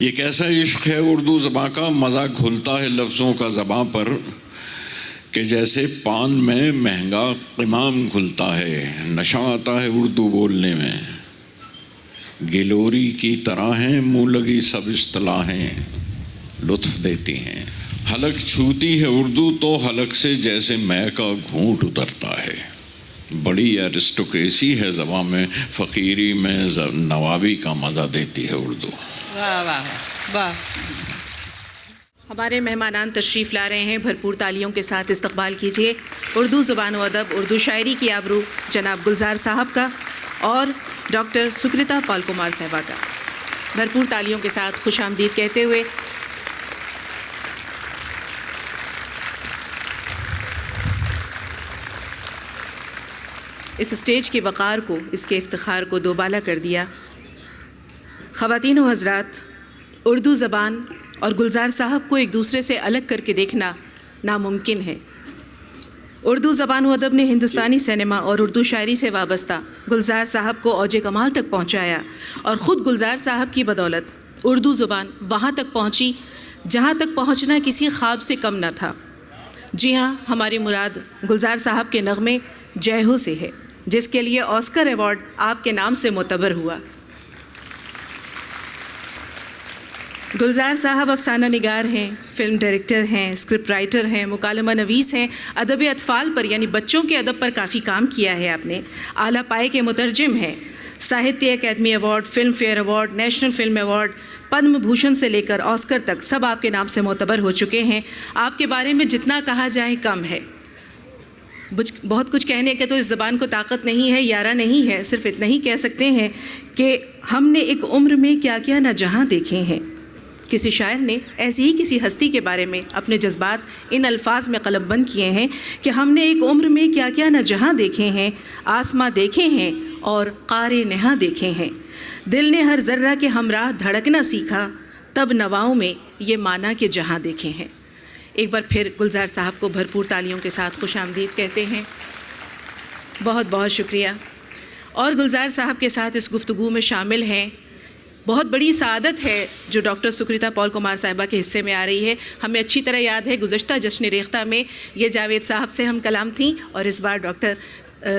ये कैसा इश्क है उर्दू ज़बां का, मज़ा घुलता है लफ्ज़ों का ज़बां पर, कि जैसे पान में महंगा इमाम घुलता है। नशा आता है उर्दू बोलने में, गिलोरी की तरह हैं मुँह लगी सब इस्तिलाहें, लुत्फ़ देती हैं। हलक छूती है उर्दू तो हलक से जैसे मैं का घूंट उतरता है। बड़ी एरिस्टोक्रेसी है ज़बां में, फ़कीरी में नवाबी का मज़ा देती है उर्दू। वाह वाह वाह। हमारे मेहमानान तशरीफ़ ला रहे हैं, भरपूर तालियों के साथ इस्तकबाल कीजिए उर्दू ज़ुबान व अदब, उर्दू शायरी की आबरू जनाब गुलजार साहब का और डॉक्टर सुकृता पॉल कुमार साहबा का। भरपूर तालियों के साथ खुश आमदीद कहते हुए इस स्टेज के वक़ार को, इसके इफ्तिखार को दोबाला कर दिया। ख़वातीन व हज़रात, उर्दू ज़बान और गुलजार साहब को एक दूसरे से अलग करके देखना नामुमकिन है। उर्दू ज़बान व अदब ने हिंदुस्तानी सिनेमा और उर्दू शायरी से वाबस्ता गुलजार साहब को औजे कमाल तक पहुँचाया और ख़ुद गुलजार साहब की बदौलत उर्दू ज़ुबान वहाँ तक पहुँची जहाँ तक पहुँचना किसी ख्वाब से कम न था। जी हाँ, हमारी मुराद गुलजार साहब के नग़मे जय हो से है, जिसके लिए ऑस्कर अवार्ड आपके नाम से मोतबर हुआ। गुलजार साहब अफसाना निगार हैं, फ़िल्म डायरेक्टर हैं, स्क्रिप्ट राइटर हैं, मुकालमा नवीस हैं। अदब अतफ़ाल पर यानी बच्चों के अदब पर काफ़ी काम किया है आपने। आला पाए के मुतरजिम हैं। Sahitya Akademi award, Filmfare award, national film award, Padma Bhushan से लेकर ऑस्कर तक सब आपके नाम से मोतबर हो चुके हैं। आपके बारे में जितना कहा जाए कम है। बहुत कुछ कहने के तो इस ज़बान को ताकत नहीं है, यारा नहीं है। सिर्फ इतना ही कह सकते हैं कि हमने एक उम्र में क्या क्या न जहाँ देखे हैं। किसी शायर ने ऐसी ही किसी हस्ती के बारे में अपने जज्बात इन अल्फाज में कलमबंद किए हैं कि हमने एक उम्र में क्या क्या न जहाँ देखे हैं, आसमां देखे हैं और क़ारे नहा देखे हैं। दिल ने हर ज़र्रा के हमराह धड़कना सीखा, तब नवाओं में ये माना कि जहाँ देखे हैं। एक बार फिर गुलजार साहब को भरपूर तालियों के साथ खुश आमदीद कहते हैं। बहुत बहुत शुक्रिया। और गुलजार साहब के साथ इस गुफ्तगू में शामिल हैं, बहुत बड़ी सआदत है जो डॉक्टर सुकृता पॉल कुमार साहिबा के हिस्से में आ रही है। हमें अच्छी तरह याद है गुज़श्ता जश्न रेख्ता में ये जावेद साहब से हम कलाम थीं और इस बार डॉक्टर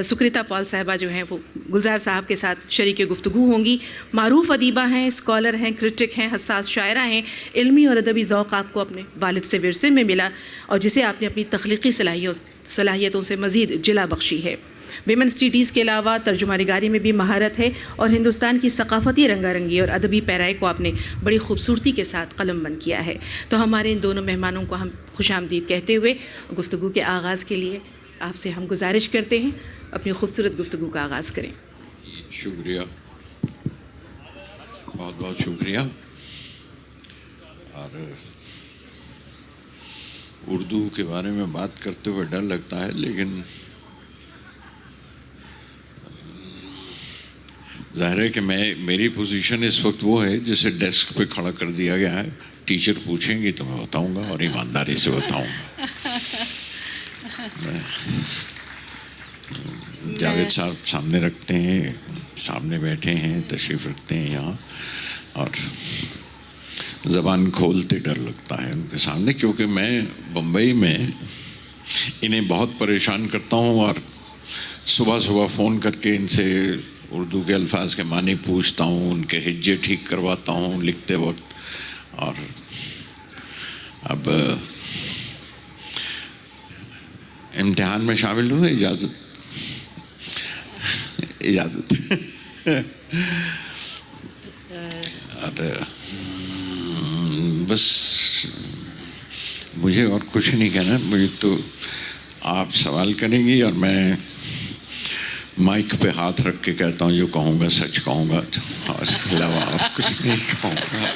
सुकृता पॉल साहिबा जो हैं वो गुलजार साहब के साथ शरीक गुफ्तगू होंगी। मारूफ़ अदीबा हैं, स्कॉलर हैं, क्रिटिक हैं, हसास शायरा हैं। इल्मी और अदबी ज़ौक़ आपको अपने वालिद से विरसे में मिला और जिसे आपने अपनी तख्लीक़ी सलाहियतों से मज़ीद जिला बख्शी है। विमेन स्टडीज़ के अलावा तर्जुमा निगारी में भी महारत है और हिंदुस्तान की सकाफ़ती रंगारंगी और अदबी पैराए को आपने बड़ी खूबसूरती के साथ कलमबंद किया है। तो हमारे इन दोनों मेहमानों को हम खुश आमदीद कहते हुए गुफ्तगू के आगाज़ के लिए आपसे हम गुजारिश करते हैं अपनी खूबसूरत गुफ्तगू का आगाज़ करें। शुक्रिया, बहुत बहुत शुक्रिया। और उर्दू के बारे में बात करते हुए डर लगता है, लेकिन ज़ाहिर है कि मेरी पोजीशन इस वक्त वो है जिसे डेस्क पे खड़ा कर दिया गया है। टीचर पूछेंगी तो मैं बताऊंगा और ईमानदारी से बताऊंगा। जावेद साहब सामने रखते हैं, सामने बैठे हैं, तशरीफ़ रखते हैं यहाँ, और ज़बान खोलते डर लगता है उनके सामने, क्योंकि मैं बम्बई में इन्हें बहुत परेशान करता हूँ और सुबह सुबह फ़ोन करके इनसे उर्दू के अल्फाज के मानी पूछता हूँ, उनके हिज्जे ठीक करवाता हूँ लिखते वक्त। और अब इम्तिहान में शामिल हूँ, इजाज़त और बस मुझे और कुछ नहीं कहना। मुझे तो आप सवाल करेंगी और मैं माइक पे हाथ रख के कहता हूँ जो कहूँगा सच कहूँगा, और इसके अलावा आप कुछ नहीं कहूँगा।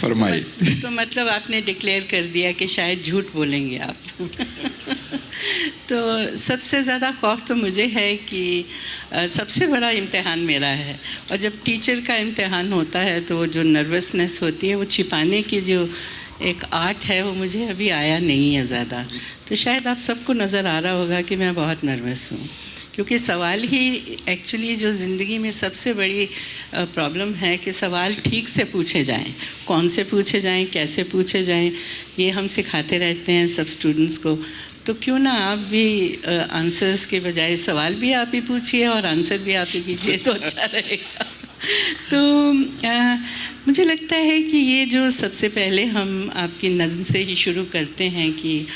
फरमाइए। तो मतलब आपने डिक्लेयर कर दिया कि शायद झूठ बोलेंगे आप। तो सबसे ज़्यादा खौफ तो मुझे है कि सबसे बड़ा इम्तिहान मेरा है, और जब टीचर का इम्तिहान होता है तो वो जो नर्वसनेस होती है, वो छिपाने की जो एक आर्ट है, वो मुझे अभी आया नहीं है ज़्यादा। तो शायद आप सबको नज़र आ रहा होगा कि मैं बहुत नर्वस हूँ, क्योंकि सवाल ही एक्चुअली जो ज़िंदगी में सबसे बड़ी प्रॉब्लम है कि सवाल ठीक से पूछे जाएं, कौन से पूछे जाएं, कैसे पूछे जाएं, ये हम सिखाते रहते हैं सब स्टूडेंट्स को। तो क्यों ना आप भी आंसर्स के बजाय सवाल भी आप ही पूछिए और आंसर भी आप ही कीजिए, तो अच्छा रहेगा। तो मुझे लगता है कि ये जो सबसे पहले हम आपकी नज़्म से ही शुरू करते हैं कि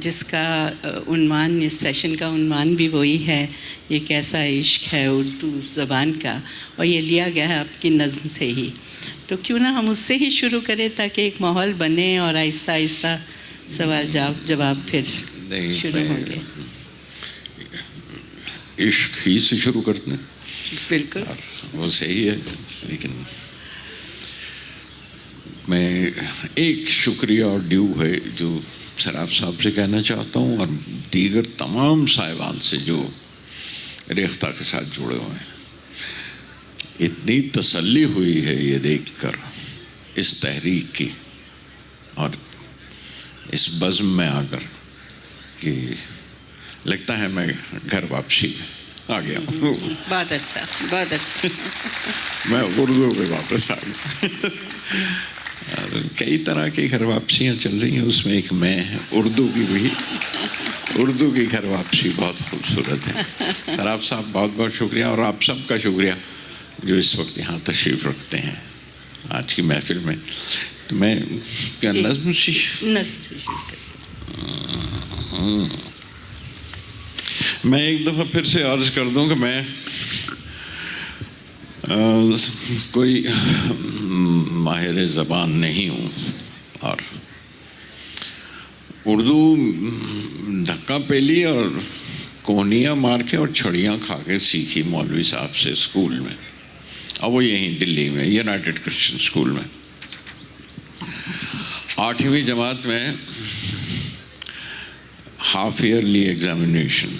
जिसका उन्वान, इस सेशन का उन्वान भी वही है, ये कैसा इश्क है उर्दू ज़बान का, और ये लिया गया है आपकी नज़्म से ही। तो क्यों ना हम उससे ही शुरू करें ताकि एक माहौल बने और आहिस्ता आहिस्ता सवाल जवाब फिर शुरू होंगे। इश्क ही से शुरू करते हैं, बिल्कुल वो सही है। लेकिन मैं एक शुक्रिया और ड्यू है जो सराफ साहब से कहना चाहता हूँ, और दीगर तमाम साहिबान से जो रेख्ता के साथ जुड़े हुए हैं। इतनी तसल्ली हुई है ये देखकर इस तहरीक की और इस बज़्म में आकर कि लगता है मैं घर वापसी आ गया हूँ। बहुत अच्छा, बहुत अच्छा। मैं उर्दू पे वापस आ गया। कई तरह की घर वापसियाँ चल रही हैं, उसमें एक मैं है, उर्दू की भी, उर्दू की घर वापसी बहुत खूबसूरत है। सराफ साहब बहुत बहुत शुक्रिया, और आप सब का शुक्रिया जो इस वक्त यहाँ तशरीफ़ रखते हैं आज की महफिल में। तो मैं क्या नज़्म से शुरू मैं एक दफ़ा फिर से अर्ज़ कर दूं कि मैं कोई माहिर ज़बान नहीं हूँ, और उर्दू धक्का पेली और कोहनियाँ मार के और छड़ियाँ खा के सीखी मौलवी साहब से स्कूल में, और वो यहीं दिल्ली में यूनाइटेड क्रिश्चियन स्कूल में। 8वीं जमात में हाफ ईयरली एग्जामिनेशन,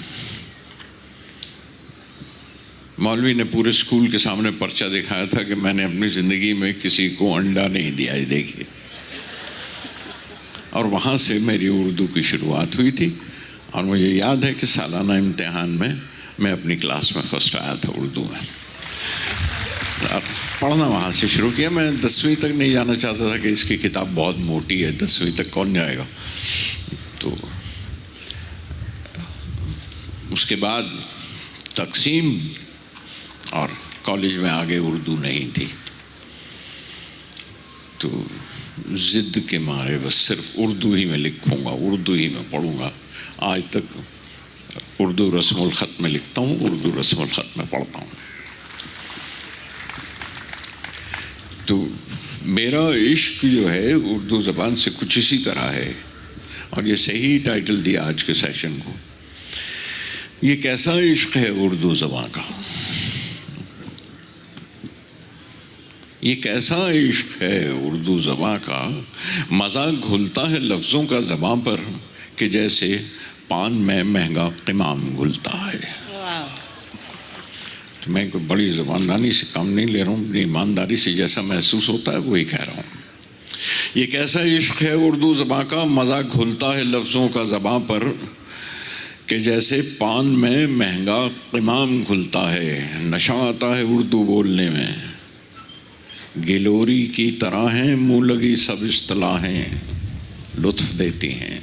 मौलवी ने पूरे स्कूल के सामने पर्चा दिखाया था कि मैंने अपनी ज़िंदगी में किसी को अंडा नहीं दिया है, देखिए। और वहाँ से मेरी उर्दू की शुरुआत हुई थी, और मुझे याद है कि सालाना इम्तिहान में मैं अपनी क्लास में फर्स्ट आया था उर्दू में। और पढ़ना वहाँ से शुरू किया। मैं 10वीं तक नहीं जाना चाहता था कि इसकी किताब बहुत मोटी है, 10वीं तक कौन जाएगा। तो उसके बाद तकसीम और कॉलेज में आगे उर्दू नहीं थी, तो ज़िद के मारे बस सिर्फ उर्दू ही में लिखूँगा, उर्दू ही में पढ़ूँगा। आज तक उर्दू रस्मुल ख़त में लिखता हूँ, उर्दू रस्मुल ख़त में पढ़ता हूँ। तो मेरा इश्क जो है उर्दू ज़बान से कुछ इसी तरह है, और ये सही टाइटल दिया आज के सेशन को। ये कैसा इश्क है उर्दू ज़बान का, ये कैसा इश्क है उर्दू ज़बां का, मज़ाक घुलता है लफ्ज़ों का ज़बां पर कि जैसे पान में महंगा क़िमाम घुलता है। तो मैं कोई बड़ी ज़बानदानी से काम नहीं ले रहा हूँ, अपनी ईमानदारी से जैसा महसूस होता है वही कह रहा हूँ। ये कैसा इश्क है उर्दू ज़बां का, मज़ाक घुलता है लफ्ज़ों का ज़बां पर कि जैसे पान में महंगा क़िमाम घुलता है। नशा आता है उर्दू बोलने में, गिलोरी की तरह हैं मुँह लगी सब इस्तिलाहें, लुत्फ़ देती हैं।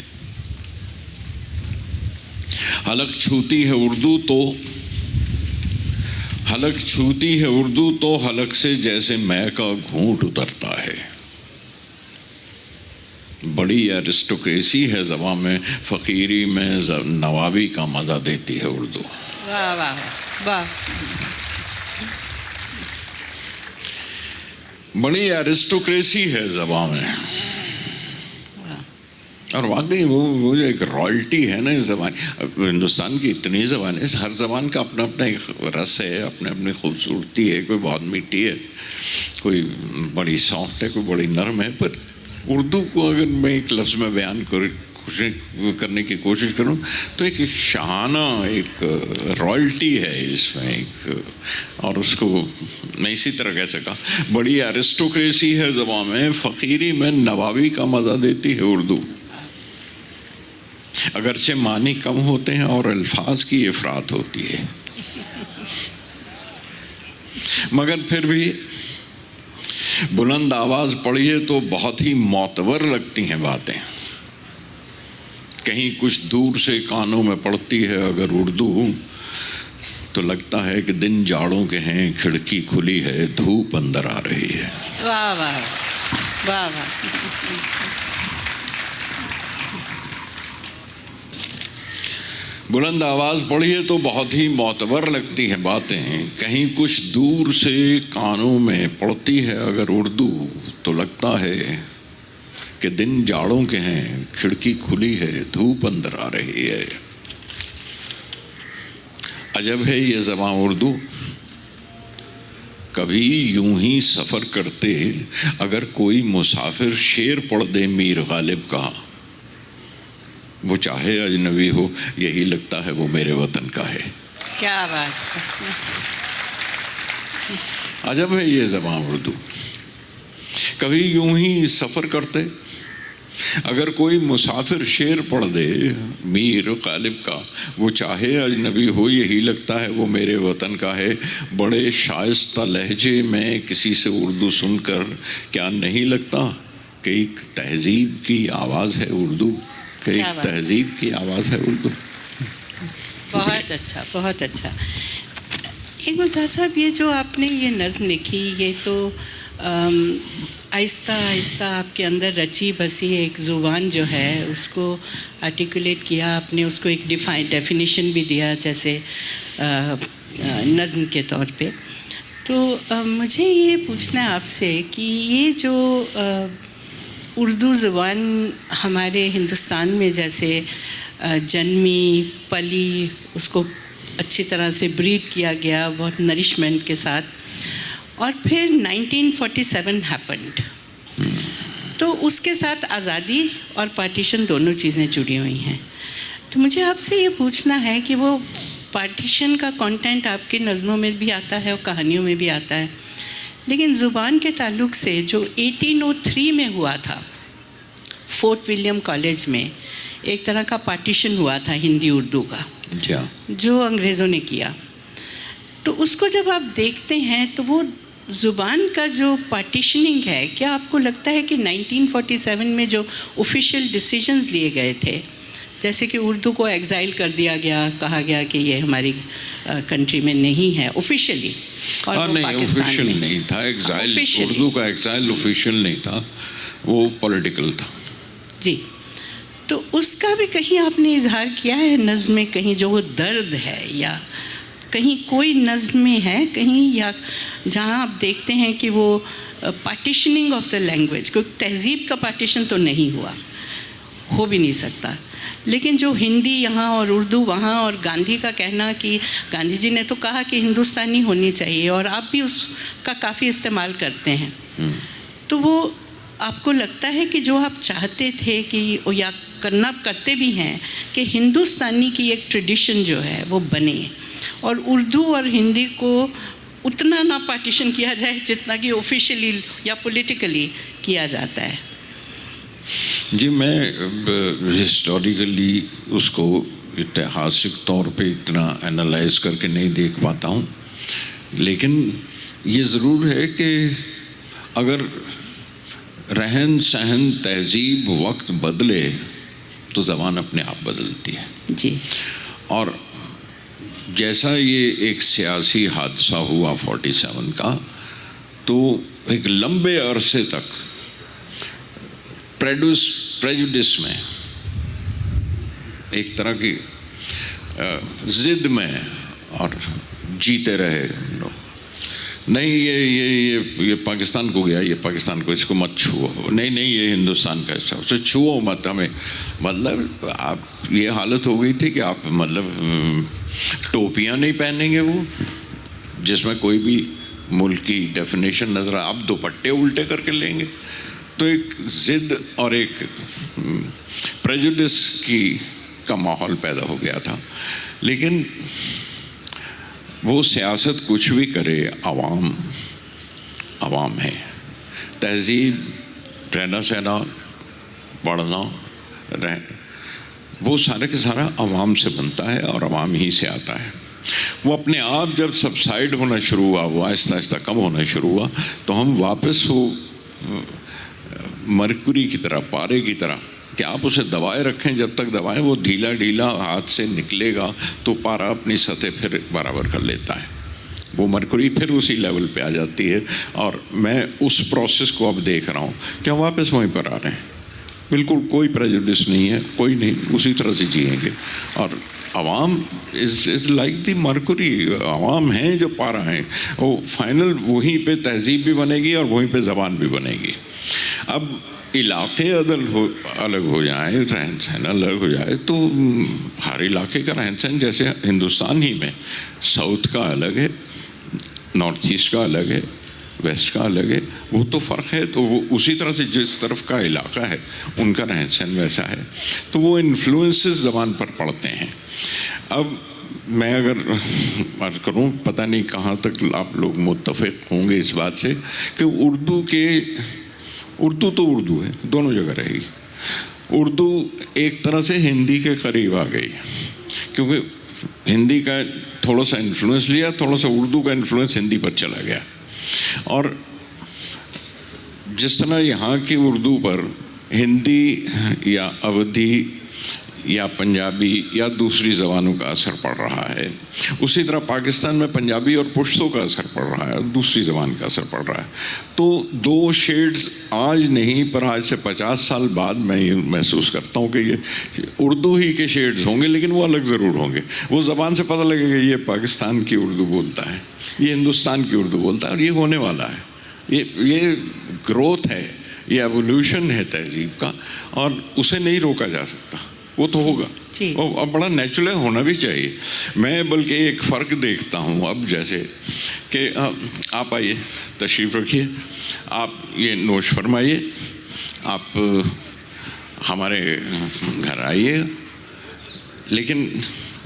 हलक छूती है उर्दू तो, हलक छूती है उर्दू तो हलक से जैसे मैं का घूंट उतरता है। बड़ी एरिस्टोक्रेसी है ज़बां में, फ़कीरी में नवाबी का मज़ा देती है उर्दू। वाह वाह वाह। बड़ी एरिस्टोक्रेसी है ज़बां में, और वाकई वो जो एक रॉयल्टी है ना इस ज़बान। हिंदुस्तान की इतनी ज़बान है, हर ज़बान का अपना अपना एक रस है, अपने अपनी खूबसूरती है। कोई बहुत मीठी है, कोई बड़ी सॉफ्ट है, कोई बड़ी नरम है। पर उर्दू को अगर मैं एक लफ्ज़ में बयान करने की कोशिश करूं तो एक शाहाना एक रॉयल्टी है इसमें एक, और उसको मैं इसी तरह कह सका। बड़ी एरिस्टोक्रेसी है ज़बान में, फ़कीरी में नवाबी का मज़ा देती है उर्दू। अगरचे मानी कम होते हैं और अल्फाज की इफरात होती है, मगर फिर भी बुलंद आवाज़ पढ़िए तो बहुत ही मोतबर लगती हैं बातें। कहीं कुछ दूर से कानों में पड़ती है अगर उर्दू, तो लगता है कि दिन जाड़ों के हैं, खिड़की खुली है, धूप अंदर आ रही है। वाह वाह वाह वाह। बुलंद आवाज़ पढ़िए तो बहुत ही मोतबर लगती हैं बातें। कहीं कुछ दूर से कानों में पड़ती है अगर उर्दू, तो लगता है कि दिन जाड़ों के हैं, खिड़की खुली है, धूप अंदर आ रही है। अजब है ये ज़बां उर्दू, कभी यूं ही सफ़र करते अगर कोई मुसाफिर शेर पढ़ दे मीर गालिब का, वो चाहे अजनबी हो यही लगता है वो मेरे वतन का है। क्या बात। अजब है ये ज़बां उर्दू, कभी यूं ही सफ़र करते अगर कोई मुसाफिर शेर पढ़ दे मीर गालिब का, वो चाहे अजनबी हो यही लगता है वो मेरे वतन का है। बड़े शाइस्ता लहजे में किसी से उर्दू सुनकर क्या नहीं लगता कि एक तहज़ीब की आवाज़ है उर्दू, कि एक तहज़ीब की आवाज़ है उर्दू। बहुत अच्छा, बहुत अच्छा। एक गुलजार साहब, ये जो आपने ये नज़्म लिखी, ये तो आहिस्ता आहिस्ता आपके अंदर रची बसी एक ज़ुबान जो है उसको आर्टिकुलेट किया आपने, उसको एक डेफिनेशन भी दिया जैसे नज़्म के तौर पे। तो मुझे ये पूछना है आपसे कि ये जो उर्दू ज़ुबान हमारे हिंदुस्तान में जैसे जन्मी पली, उसको अच्छी तरह से ब्रीड किया गया बहुत नरिशमेंट के साथ, और फिर 1947 हैपेंड, तो उसके साथ आज़ादी और पार्टीशन दोनों चीज़ें जुड़ी हुई हैं। तो मुझे आपसे ये पूछना है कि वो पार्टीशन का कंटेंट आपके नज़मों में भी आता है और कहानियों में भी आता है, लेकिन ज़ुबान के ताल्लुक़ से जो 1803 में हुआ था फोर्ट विलियम कॉलेज में, एक तरह का पार्टीशन हुआ था हिंदी उर्दू का, जो अंग्रेज़ों ने किया। तो उसको जब आप देखते हैं तो वो ज़ुबान का जो पार्टीशनिंग है, क्या आपको लगता है कि 1947 में जो ऑफिशियल डिसीजंस लिए गए थे, जैसे कि उर्दू को एग्ज़ाइल कर दिया गया, कहा गया कि ये हमारी कंट्री में नहीं है ऑफिशियली, और वो नहीं, पाकिस्तान ऑफिशियल में नहीं था एग्ज़ाइल, उर्दू का एग्ज़ाइल ऑफिशियल नहीं था, वो पॉलिटिकल था जी। तो उसका भी कहीं आपने इजहार किया है नज़्म में, कहीं जो वो दर्द है, या कहीं कोई नज़्म में है कहीं, या जहाँ आप देखते हैं कि वो पार्टीशनिंग ऑफ द लैंग्वेज, कोई तहज़ीब का पार्टीशन तो नहीं हुआ, हो भी नहीं सकता, लेकिन जो हिंदी यहाँ और उर्दू वहाँ, और गांधी का कहना कि गांधी जी ने तो कहा कि हिंदुस्तानी होनी चाहिए, और आप भी उसका काफ़ी इस्तेमाल करते हैं। तो वो आपको लगता है कि जो आप चाहते थे कि, या करते भी हैं, कि हिंदुस्तानी की एक ट्रेडिशन जो है वो बने, और उर्दू और हिंदी को उतना ना पार्टीशन किया जाए जितना कि ऑफिशियली या पॉलिटिकली किया जाता है? जी, मैं हिस्टोरिकली उसको ऐतिहासिक तौर पे इतना एनालाइज करके नहीं देख पाता हूँ, लेकिन ये ज़रूर है कि अगर रहन सहन तहज़ीब वक्त बदले तो ज़बान अपने आप बदलती है जी। और जैसा ये एक सियासी हादसा हुआ 47 का, तो एक लंबे अरसे तक प्रेजुडिस में, एक तरह की ज़िद में, और जीते रहे लोग, नहीं ये पाकिस्तान को गया, ये पाकिस्तान को, इसको मत छुओ, नहीं ये हिंदुस्तान का हिस्सा, उसे छुओ मत हमें। मतलब आप, ये हालत हो गई थी कि आप मतलब टोपियाँ नहीं पहनेंगे वो, जिसमें कोई भी मुल्क की डेफिनेशन नज़र, आप दुपट्टे उल्टे करके लेंगे। तो एक ज़िद और एक प्रेजुडिस का माहौल पैदा हो गया था। लेकिन वो सियासत कुछ भी करे, आवाम है, तहज़ीब, रहना सहना, पढ़ना, वो सारे के सारा आवाम से बनता है और आवाम ही से आता है। वो अपने आप जब सबसाइड होना शुरू हुआ, वो आहिस्ता आहिस्ता कम होना शुरू हुआ, तो हम वापस वो मरकुरी की तरह, पारे की तरह कि आप उसे दबाए रखें, जब तक दबाएं वो ढीला ढीला हाथ से निकलेगा तो पारा अपनी सतह फिर बराबर कर लेता है। वो मरकुरी फिर उसी लेवल पे आ जाती है। और मैं उस प्रोसेस को अब देख रहा हूँ कि हम वापस वहीं पर आ रहे हैं। बिल्कुल कोई प्रेजुडिस नहीं है, कोई नहीं, उसी तरह से जिएंगे। और आवाम इज़ लाइक दी मरकुरी, आवाम हैं जो पारा हैं, वो फाइनल वहीं पे तहजीब भी बनेगी और वहीं पे ज़बान भी बनेगी। अब इलाके अलग हो जाए, रहन सहन अलग हो जाए, तो हर इलाके का रहन सहन, जैसे हिंदुस्तान ही में साउथ का अलग है, नॉर्थ ईस्ट का अलग है, वेस्ट का अलग है, वो तो फ़र्क है। तो वो उसी तरह से जिस तरफ का इलाका है उनका रहन सहन वैसा है, तो वो इन्फ्लुएंसेस ज़बान पर पड़ते हैं। अब मैं अगर बात करूँ, पता नहीं कहाँ तक आप लोग मुत्तफ़िक होंगे इस बात से कि उर्दू तो उर्दू है, दोनों जगह रहेगी। उर्दू एक तरह से हिंदी के करीब आ गई, क्योंकि हिंदी का थोड़ा सा इन्फ्लुएंस लिया, थोड़ा सा उर्दू का इन्फ्लुएंस हिंदी पर चला गया। और जिस तरह यहाँ की उर्दू पर हिंदी या अवधी या पंजाबी या दूसरी ज़बानों का असर पड़ रहा है, उसी तरह पाकिस्तान में पंजाबी और पुश्तो का असर पड़ रहा है और दूसरी ज़बान का असर पड़ रहा है। तो दो शेड्स आज नहीं, पर आज से 50 साल बाद मैं ये महसूस करता हूँ कि ये उर्दू ही के शेड्स होंगे, लेकिन वो अलग ज़रूर होंगे। वो ज़बान से पता लगेगा ये पाकिस्तान की उर्दू बोलता है, ये हिंदुस्तान की उर्दू बोलता है, और ये होने वाला है। ये ग्रोथ है, ये एवोल्यूशन है तहजीब का, और उसे नहीं रोका जा सकता, वो तो होगा और अब बड़ा नेचुरल होना भी चाहिए। मैं बल्कि एक फ़र्क देखता हूँ अब, जैसे कि आप आइए, तशरीफ़ रखिए, आप ये नोश फरमाइए, आप हमारे घर आइए। लेकिन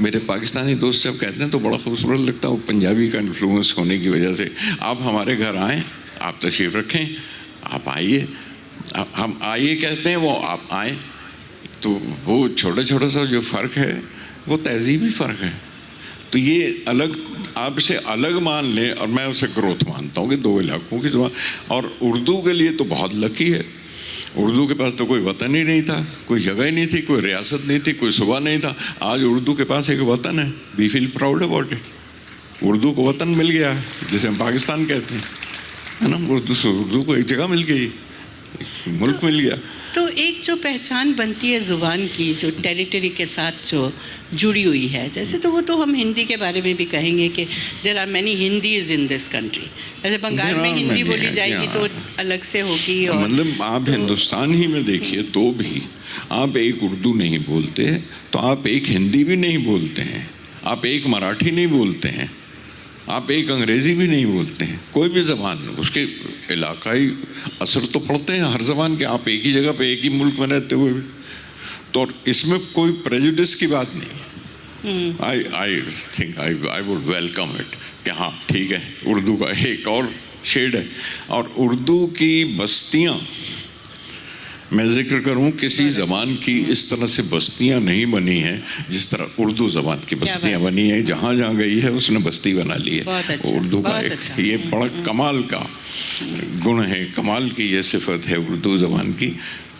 मेरे पाकिस्तानी दोस्त जब कहते हैं तो बड़ा खूबसूरत लगता है, वो पंजाबी का इन्फ्लुएंस होने की वजह से। आप हमारे घर आएँ, आप तशरीफ़ रखें, आप आइए, हम आइए कहते हैं, वो आप आएँ, तो वो छोटा छोटा सा जो फ़र्क है वो तहजीबी फ़र्क है। तो ये अलग, आपसे अलग मान लें, और मैं उसे ग्रोथ मानता हूँ कि दो इलाकों की ज़बान। और उर्दू के लिए तो बहुत लकी है, उर्दू के पास तो कोई वतन ही नहीं था, कोई जगह ही नहीं थी, कोई रियासत नहीं थी, कोई सूबा नहीं था। आज उर्दू के पास एक वतन है, we feel proud about it. Urdu को वतन मिल गया, जिसे हम पाकिस्तान कहते हैं, है ना। उर्दू को एक जगह मिल गई, मुल्क मिल गया। तो एक जो पहचान बनती है ज़ुबान की, जो टेरिटरी के साथ जो जुड़ी हुई है, जैसे तो वो तो हम हिंदी के बारे में भी कहेंगे कि there are many Hindis in this country. जैसे बंगाल में हिंदी बोली जाएगी तो अलग से होगी। और मतलब आप तो हिंदुस्तान ही में देखिए तो भी आप एक उर्दू नहीं बोलते, तो आप एक हिंदी भी नहीं बोलते हैं, आप एक मराठी नहीं बोलते हैं, आप एक अंग्रेज़ी भी नहीं बोलते हैं। कोई भी ज़बान, उसके इलाकाई असर तो पड़ते हैं हर ज़बान के, आप एक ही जगह पे एक ही मुल्क में रहते हुए भी। तो इसमें कोई प्रेजुडिस की बात नहीं है। I think I would welcome it कि हाँ ठीक है, उर्दू का एक और शेड है। और उर्दू की बस्तियाँ, मैं जिक्र करूं, किसी ज़बान की इस तरह से बस्तियां नहीं बनी हैं जिस तरह उर्दू ज़बान की बस्तियां बनी हैं। जहाँ जहाँ गई है उसने बस्ती बना ली है। अच्छा, उर्दू का एक ये बड़ा कमाल का गुण है, कमाल की ये सिफत है उर्दू ज़बान की,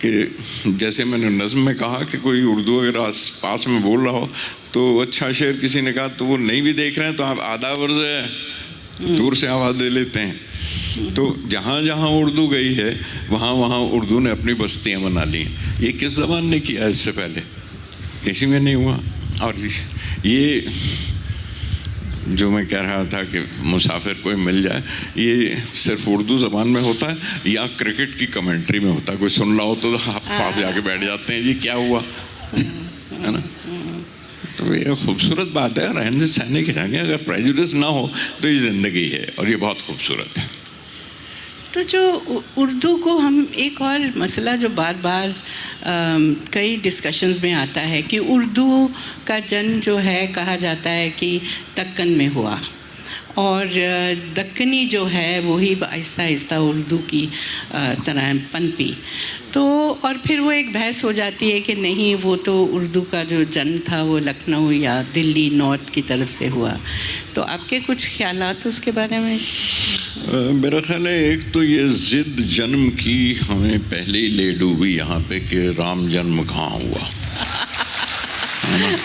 कि जैसे मैंने नज़्म में कहा कि कोई उर्दू अगर पास में बोल रहा हो तो अच्छा शेर किसी ने कहा तो वो नहीं भी देख रहे हैं तो आप आधा वर्ज़ है दूर से आवाज़ दे लेते हैं। तो जहाँ जहाँ उर्दू गई है वहाँ वहाँ उर्दू ने अपनी बस्तियाँ बना ली। ये किस ज़बान ने किया इससे पहले? किसी में नहीं हुआ। और ये जो मैं कह रहा था कि मुसाफिर कोई मिल जाए, ये सिर्फ उर्दू ज़बान में होता है या क्रिकेट की कमेंट्री में होता है। कोई सुन रहा हो तो आप पास जाके बैठ जाते हैं, ये क्या हुआ, है ना। तो ये खूबसूरत बात है। रहने सहने के रहने, अगर प्रेजुडिस ना हो तो ये ज़िंदगी है और ये बहुत खूबसूरत है। तो जो उर्दू को हम, एक और मसला जो बार बार कई डिस्कशंस में आता है कि उर्दू का जन्म जो है कहा जाता है कि दक्कन में हुआ, और दक्कनी जो है वही आहिस्ता आहिस्ता उर्दू की तरह पनपी। तो और फिर वो एक बहस हो जाती है कि नहीं, वो तो उर्दू का जो जन्म था वो लखनऊ या दिल्ली नॉर्थ की तरफ से हुआ। तो आपके कुछ ख्यालात उसके बारे में? मेरा ख्याल है एक तो ये ज़िद जन्म की हमें पहले ही ले डूबी यहाँ पे कि राम जन्म कहाँ हुआ।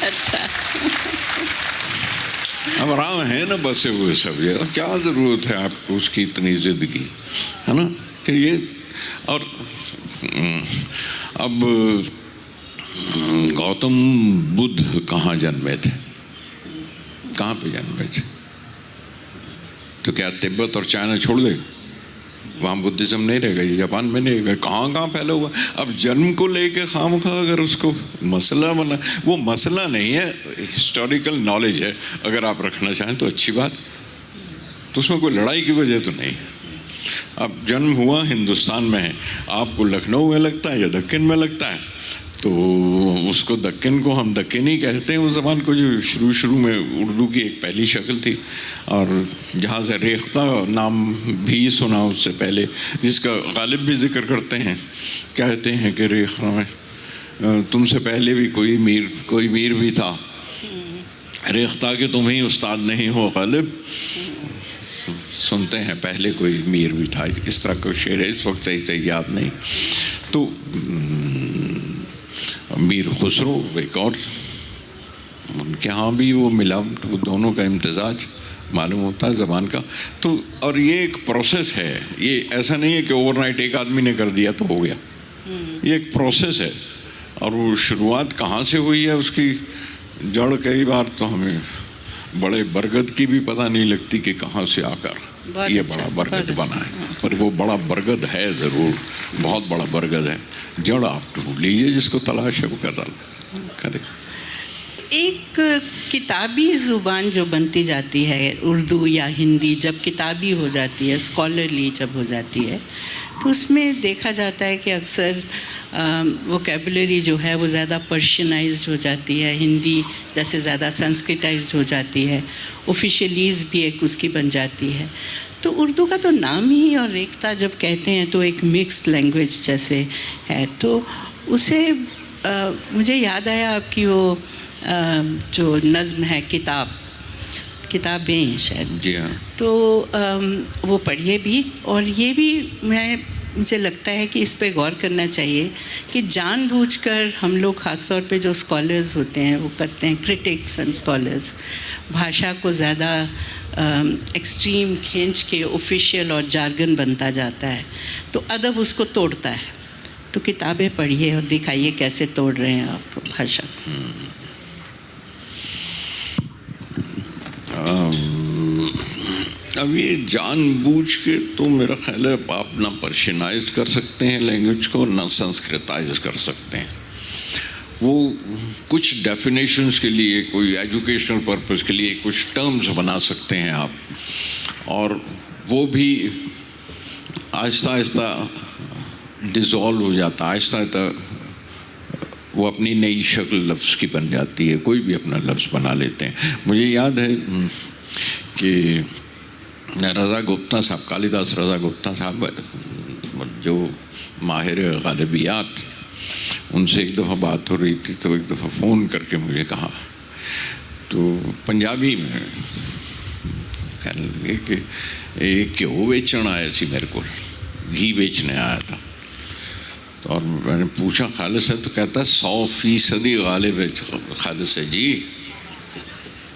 अच्छा। अब राम है ना बसे हुए सब जगह, क्या ज़रूरत है आपको उसकी इतनी ज़िद की, है ना? कि ये और अब गौतम बुद्ध कहाँ जन्मे थे, कहाँ पे जन्मे थे? तो क्या तिब्बत और चाइना छोड़ देगा? वहाँ बुद्धिज़्म नहीं रहेगा, ये जापान में नहीं रहेगा, कहाँ कहाँ फैला हुआ। अब जन्म को लेके खामखा अगर उसको मसला बना, वो मसला नहीं है, हिस्टोरिकल नॉलेज है, अगर आप रखना चाहें तो अच्छी बात, तो उसमें कोई लड़ाई की वजह तो नहीं। अब जन्म हुआ हिंदुस्तान में है, आपको लखनऊ में लगता है या दक्कन में लगता है, तो उसको दक्कन को हम दक्कनी कहते हैं। उस ज़बान को जो शुरू में उर्दू की एक पहली शक्ल थी, और जहाँ से रेख्ता नाम भी सुना उससे पहले, जिसका गालिब भी जिक्र करते हैं, कहते हैं कि रेख्ता में तुमसे पहले भी कोई मीर भी था, रेख्ता के तुम ही उस्ताद नहीं हो गालिब, सुनते हैं पहले कोई मीर भी था। इस तरह का शेर है, इस वक्त सही याद नहीं। तो मीर खुसरो एक और, उनके यहाँ भी वो मिला, तो दोनों का इम्तिजाज मालूम होता है ज़बान का। तो और ये एक प्रोसेस है, ये ऐसा नहीं है कि ओवरनाइट एक आदमी ने कर दिया तो हो गया, ये एक प्रोसेस है। और वो शुरुआत कहाँ से हुई है उसकी जड़ कई बार तो हमें बड़े बरगद की भी पता नहीं लगती कि कहाँ से आकर ये बड़ा बरगद बना है। पर वो बड़ा बरगद है ज़रूर, बहुत बड़ा बरगद है। जड़ आप ढूंढ लीजिए, जिसको तलाश है वो कदर करे। एक किताबी ज़ुबान जो बनती जाती है उर्दू या हिंदी, जब किताबी हो जाती है, स्कॉलरली जब हो जाती है, तो उसमें देखा जाता है कि अक्सर वोकेबलरी जो है वो ज़्यादा पर्शियनाइज्ड हो जाती है, हिंदी जैसे ज़्यादा संस्कृताइज्ड हो जाती है, ऑफिशियलीज़ भी एक उसकी बन जाती है। तो उर्दू का तो नाम ही, और रेख्ता जब कहते हैं तो एक मिक्स्ड लैंग्वेज जैसे है। तो उसे मुझे याद आया आपकी वो जो नज़्म है किताबें शायद, जी हाँ, तो वो पढ़िए भी। और ये भी मुझे लगता है कि इस पे गौर करना चाहिए कि जानबूझकर हम लोग ख़ास तौर पे जो स्कॉलर्स होते हैं वो करते हैं, क्रिटिक्स एंड स्कॉलर्स, भाषा को ज़्यादा एक्सट्रीम खींच के ऑफिशियल और जार्गन बनता जाता है, तो अदब उसको तोड़ता है। तो किताबें पढ़िए और दिखाइए कैसे तोड़ रहे हैं आप भाषा। अब ये जानबूझ के तो मेरा ख्याल है आप ना पर्शियनाइज कर सकते हैं लैंग्वेज को, ना संस्कृताइज कर सकते हैं। वो कुछ डेफिनेशंस के लिए, कोई एजुकेशनल पर्पस के लिए कुछ टर्म्स बना सकते हैं आप, और वो भी आहिस्ता आहिस्ता डिज़ोल्व हो जाता, आहिस्ता आहिस्ता वो अपनी नई शक्ल लफ्ज़ की बन जाती है। कोई भी अपना लफ्ज़ बना लेते हैं। मुझे याद है कि रज़ा गुप्ता साहब, कालिदास रज़ा गुप्ता साहब जो माहिर गालिबियात, उनसे एक दफ़ा बात हो रही थी, तो एक दफ़ा फ़ोन करके मुझे कहा, तो पंजाबी में कहने लगे कि एक घ्यो बेचण आया सी मेरे को, घी बेचने आया था। तो और मैंने पूछा खालिस है? तो कहता 100% गालिब खालिस है जी।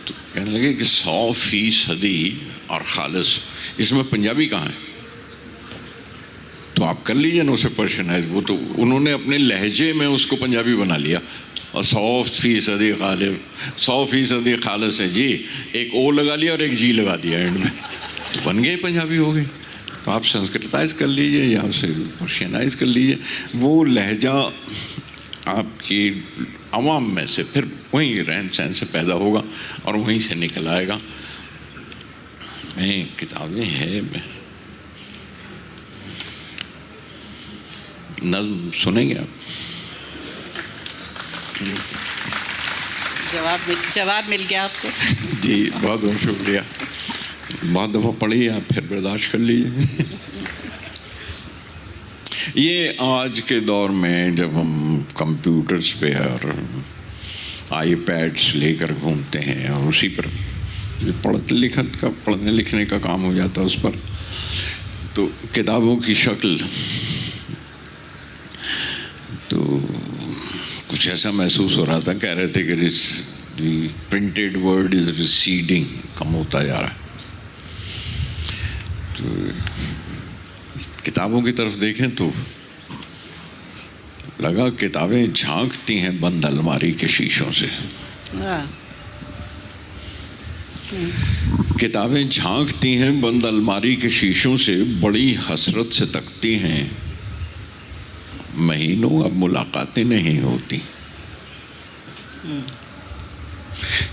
तो कहने लगे कि 100% और खालिस, इसमें पंजाबी कहाँ है? तो आप कर लीजिए ना उसे पर्शियनाइज। वो तो उन्होंने अपने लहजे में उसको पंजाबी बना लिया, और 100% गालिब, 100% खालिस है जी, एक ओ लगा लिया और एक जी लगा दिया एंड में, तो बन गए पंजाबी हो गई। तो आप संस्कृताइज कर लीजिए या उसे पर्शियनाइज कर लीजिए, वो लहजा आपकी आवाम में से फिर वहीं रहन सहन से पैदा होगा और वहीं से निकल आएगा। किताबें हैं, नज़्म सुनेंगे आप? जवाब मिल गया आपको? जी बहुत बहुत शुक्रिया। बहुत दफ़ा पढ़ी, आप फिर बर्दाश्त कर लीजिए। ये आज के दौर में जब हम कंप्यूटर्स पे और आईपैड्स लेकर घूमते हैं और उसी पर पढ़ने लिखने का काम हो जाता है उस पर, तो किताबों की शक्ल तो कुछ ऐसा महसूस हो रहा था। कह रहे थे कि प्रिंटेड वर्ड इज रिसीडिंग, कम होता जा रहा है। तो किताबों की तरफ देखें तो लगा किताबें झांकती हैं बंद अलमारी के शीशों से। किताबें झांकती हैं बंद अलमारी के शीशों से, बड़ी हसरत से तकती हैं, महीनों अब मुलाकातें नहीं होती।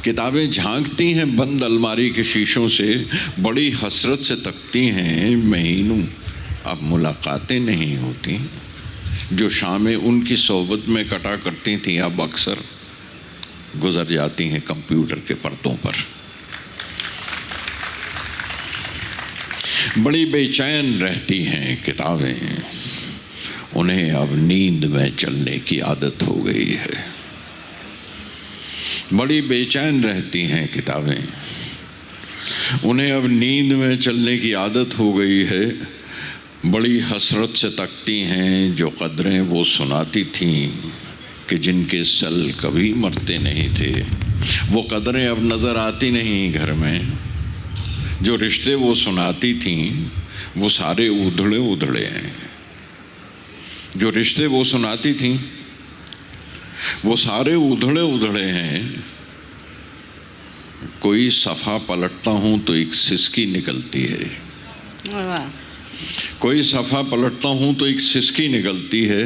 किताबें झांकती हैं बंद अलमारी के शीशों से, बड़ी हसरत से तकती हैं, महीनों अब मुलाकातें नहीं होती। जो शामें उनकी सोहबत में कटा करती थीं अब अक्सर गुजर जाती हैं कंप्यूटर के पर्दों पर। बड़ी बेचैन रहती हैं किताबें, उन्हें अब नींद में चलने की आदत हो गई है। बड़ी बेचैन रहती हैं किताबें, उन्हें अब नींद में चलने की आदत हो गई है। बड़ी हसरत से तकती हैं जो कदरें वो सुनाती थीं कि जिनके सल कभी मरते नहीं थे। वो कदरें अब नज़र आती नहीं घर में। जो रिश्ते वो सुनाती थीं वो सारे उधड़े उधड़े हैं। जो रिश्ते वो सुनाती थीं वो सारे उधड़े उधड़े हैं। कोई सफ़ा पलटता हूँ तो एक सिसकी निकलती है। कोई सफ़ा पलटता हूँ तो एक सिसकी निकलती है।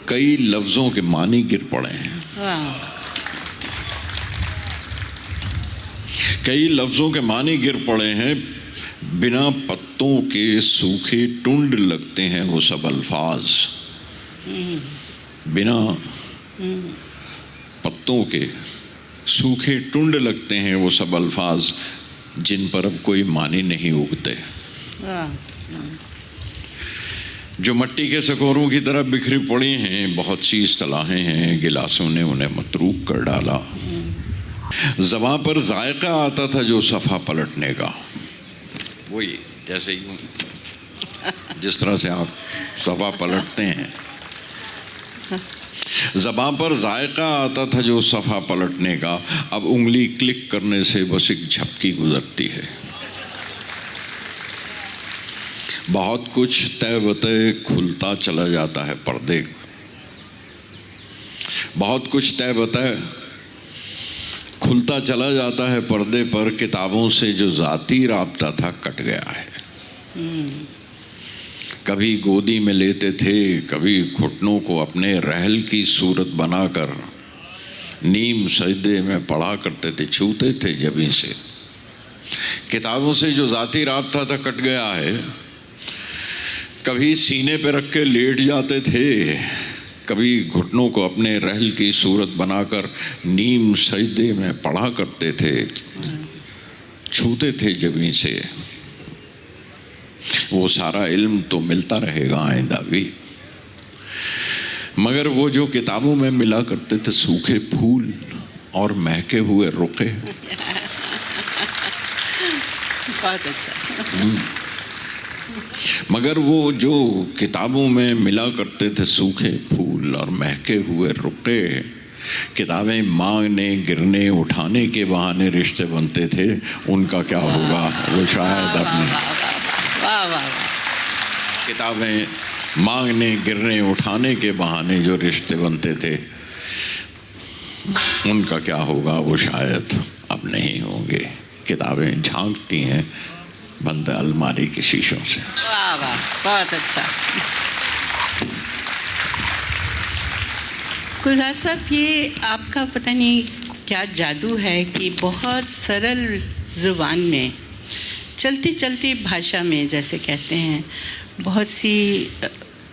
कई लफ्ज़ों के मानी गिर पड़े हैं। कई लफ्ज़ों के मानी गिर पड़े हैं। बिना पत्तों के सूखे टुंड लगते हैं वो सब अल्फाज। बिना पत्तों के सूखे टुंड लगते हैं वो सब अल्फाज, जिन पर अब कोई मानी नहीं उगते। जो मट्टी के सकोरों की तरह बिखरी पड़ी हैं, बहुत सी इस्तलाहें हैं, गिलासों ने उन्हें मतरूक कर डाला। ज़बां पर जायका आता था जो सफ़ा पलटने का, वही जैसे यूँ जिस तरह से आप सफ़ा पलटते हैं। ज़बां पर जायका आता था जो सफ़ा पलटने का, अब उंगली क्लिक करने से बस एक झपकी गुजरती है। बहुत कुछ तय बतय खुलता चला जाता है पर्दे। बहुत कुछ तय बतय खुलता चला जाता है पर्दे पर। किताबों से जो ज़ाती राब्ता था कट गया है। कभी गोदी में लेते थे, कभी घुटनों को अपने रहल की सूरत बनाकर नीम सजदे में पढ़ा करते थे, छूते थे जबीं से। किताबों से जो ज़ाती राब्ता था कट गया है। कभी सीने पे रख के लेट जाते थे, कभी घुटनों को अपने रहल की सूरत बनाकर नीम सजदे में पढ़ा करते थे, छूते थे जबीं से। वो सारा इल्म तो मिलता रहेगा आइंदा भी, मगर वो जो किताबों में मिला करते थे सूखे फूल और महके हुए रुके। बहुत अच्छा। मगर वो जो किताबों में मिला करते थे सूखे फूल और महके हुए रुके, किताबें मांगने गिरने उठाने के बहाने रिश्ते बनते थे, उनका क्या होगा वो शायद अपने। किताबें मांगने गिरने उठाने के बहाने जो रिश्ते बनते थे, उनका क्या होगा वो शायद अब नहीं होंगे। किताबें झांकती हैं बंद अलमारी के शीशों से। वाह वाह, बहुत अच्छा। गुलजार साहब, ये आपका पता नहीं क्या जादू है कि बहुत सरल ज़ुबान में, चलती चलती भाषा में, जैसे कहते हैं, बहुत सी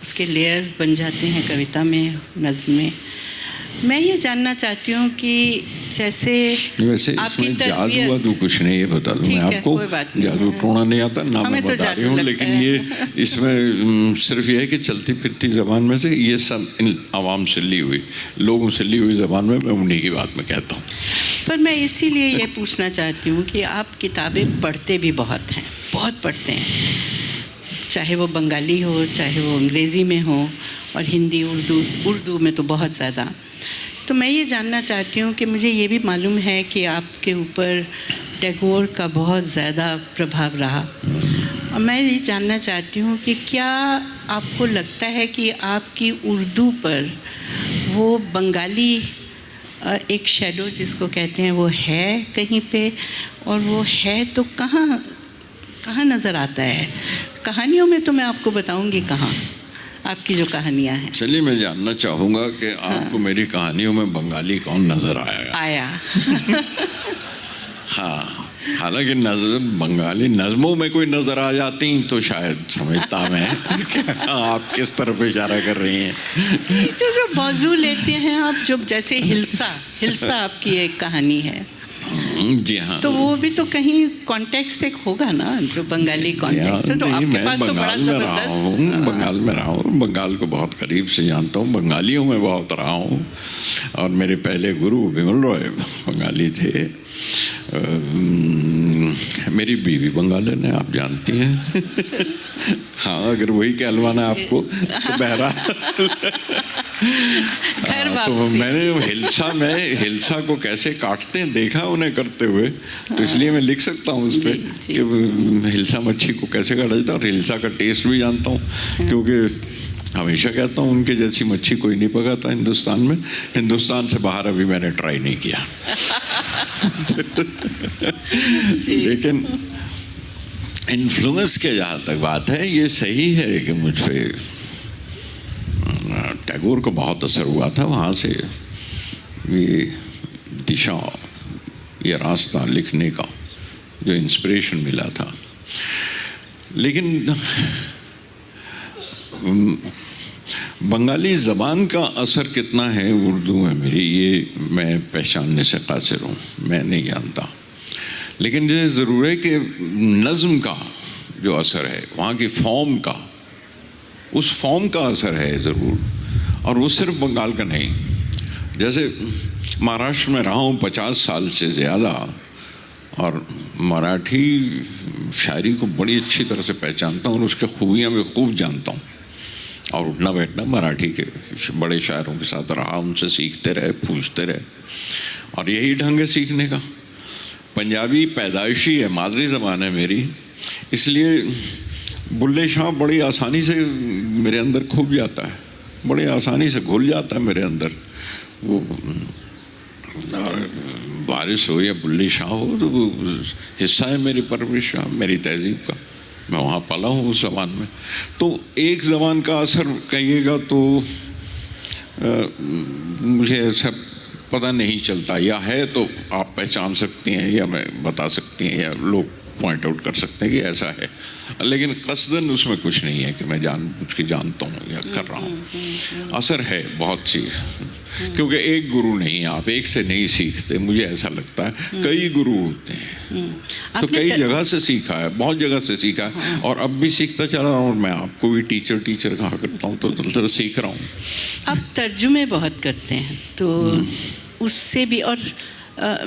उसके लेयर्स बन जाते हैं कविता में, नज़्म में। मैं ये जानना चाहती हूँ कि जैसे वैसे आपकी इसमें जादू तरबियत, वादू कुछ नहीं, ये बता दूं ठीक मैं है, आपको, कोई बात नहीं। जादू टोना नहीं आता ना, मैं हमें तो बता रही जादू हूँ, लगता लेकिन है। ये इसमें सिर्फ ये है कि चलती फिरती ज़बान में से ये सब इन आवाम से ली हुई, लोगों से ली हुई ज़बान में मैं उन्हीं की बात में कहता हूँ। पर मैं इसीलिए ये पूछना चाहती हूँ कि आप किताबें पढ़ते भी बहुत हैं, बहुत पढ़ते हैं, चाहे वो बंगाली हो, चाहे वो अंग्रेज़ी में हो, और हिंदी, उर्दू में तो बहुत ज़्यादा। तो मैं ये जानना चाहती हूँ कि मुझे ये भी मालूम है कि आपके ऊपर टैगोर का बहुत ज़्यादा प्रभाव रहा, और मैं ये जानना चाहती हूँ कि क्या आपको लगता है कि आपकी उर्दू पर वो बंगाली एक शैडो जिसको कहते हैं वो है कहीं पे, और वो है तो कहाँ कहाँ नज़र आता है? कहानियों में तो मैं आपको बताऊँगी कहाँ आपकी जो कहानियाँ हैं। चलिए, मैं जानना चाहूँगा कि आपको मेरी कहानियों में बंगाली कौन नज़र आया? हाँ, हालांकि नज़र बंगाली नज़मों में कोई नज़र आ जाती तो शायद समझता मैं आप किस तरफ इशारा कर रही हैं। जो मौजू लेते हैं आप, जो जैसे हिल्सा आपकी एक कहानी है, जी हाँ, तो वो भी तो कहीं कॉन्टेक्स्ट एक होगा ना, जो बंगाली कॉन्टेक्स्ट है, तो आपके पास तो बड़ा ज़बरदस्त। बंगाल में रहा हूँ, बंगाल को बहुत करीब से जानता हूँ, बंगालियों में बहुत रहा हूँ, और मेरे पहले गुरु विमल रॉय बंगाली थे। मेरी बीवी बंगालन है, आप जानती हैं। हाँ, अगर वही कहलवाना आपको तो बहरहाल तो मैंने हिल्सा को कैसे काटते हैं देखा उन्हें करते हुए, तो इसलिए मैं लिख सकता हूँ उस पर कि हिल्सा मच्छी को कैसे काटा जाता है, और हिल्सा का टेस्ट भी जानता हूँ, क्योंकि हमेशा कहता हूँ उनके जैसी मच्छी कोई नहीं पकाता हिंदुस्तान में। हिंदुस्तान से बाहर अभी मैंने ट्राई नहीं किया। लेकिन इन्फ्लुएंस के जहाँ तक बात है, ये सही है कि मुझ पे टैगोर को बहुत असर हुआ था, वहाँ से ये दिशा, ये रास्ता लिखने का जो इंस्पिरेशन मिला था। लेकिन बंगाली ज़बान का असर कितना है उर्दू में मेरी, ये मैं पहचानने से कासिर हूँ, मैं नहीं जानता। लेकिन ये ज़रूर है कि नज़्म का जो असर है, वहाँ की फॉर्म का, उस फॉर्म का असर है ज़रूर, और वो सिर्फ बंगाल का नहीं। जैसे महाराष्ट्र में रहा हूँ 50 साल से ज़्यादा, और मराठी शायरी को बड़ी अच्छी तरह से पहचानता हूँ, और उसके खूबियाँ भी खूब जानता हूँ, और उठना बैठना मराठी के बड़े शायरों के साथ रहा, उनसे सीखते रहे, पूछते रहे, और यही ढंग है सीखने का। पंजाबी पैदाइशी है, मादरी ज़बान है मेरी, इसलिए बुल्ले शाह बड़ी आसानी से मेरे अंदर खूब जाता है, बड़ी आसानी से घुल जाता है मेरे अंदर। वो बारिश हो या बुल्ले शाह हो, तो वो हिस्सा है मेरी परवरिश का, मेरी तहजीब का, मैं वहाँ पला हूँ उस ज़बान में। तो एक ज़बान का असर कहिएगा तो मुझे ऐसा पता नहीं चलता, या है तो आप पहचान सकती हैं, या मैं बता सकती हैं, या लोग पॉइंट आउट कर सकते हैं कि ऐसा है, लेकिन कसदन उसमें कुछ नहीं है कि मैं जानबूझ के जानता हूँ या कर रहा हूँ। असर है बहुत सी, क्योंकि एक गुरु नहीं, आप एक से नहीं सीखते, मुझे ऐसा लगता है कई गुरु होते हैं, तो कई जगह से सीखा है, बहुत जगह से सीखा है, और अब भी सीखता चला रहा हूँ। मैं आपको भी टीचर कहा करता हूँ, तो सीख रहा हूँ। आप तर्जुमे बहुत करते हैं, तो उससे भी, और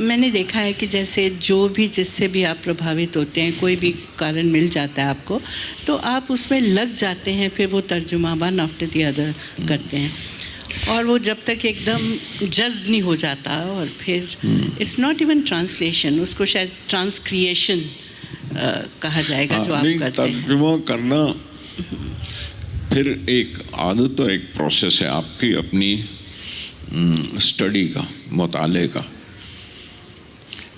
मैंने देखा है कि जैसे जो भी जिससे भी आप प्रभावित होते हैं, कोई भी कारण मिल जाता है आपको, तो आप उसमें लग जाते हैं, फिर वो तर्जुमा वन आफ्टर द अदर करते हैं, और वो जब तक एकदम जज्ब नहीं हो जाता, और फिर इट्स नॉट इवन ट्रांसलेशन, उसको शायद ट्रांसक्रिएशन कहा जाएगा जो आप करते हैं। तर्जुमा करना फिर एक आदत और एक प्रोसेस है आपकी अपनी स्टडी का, मुताले का,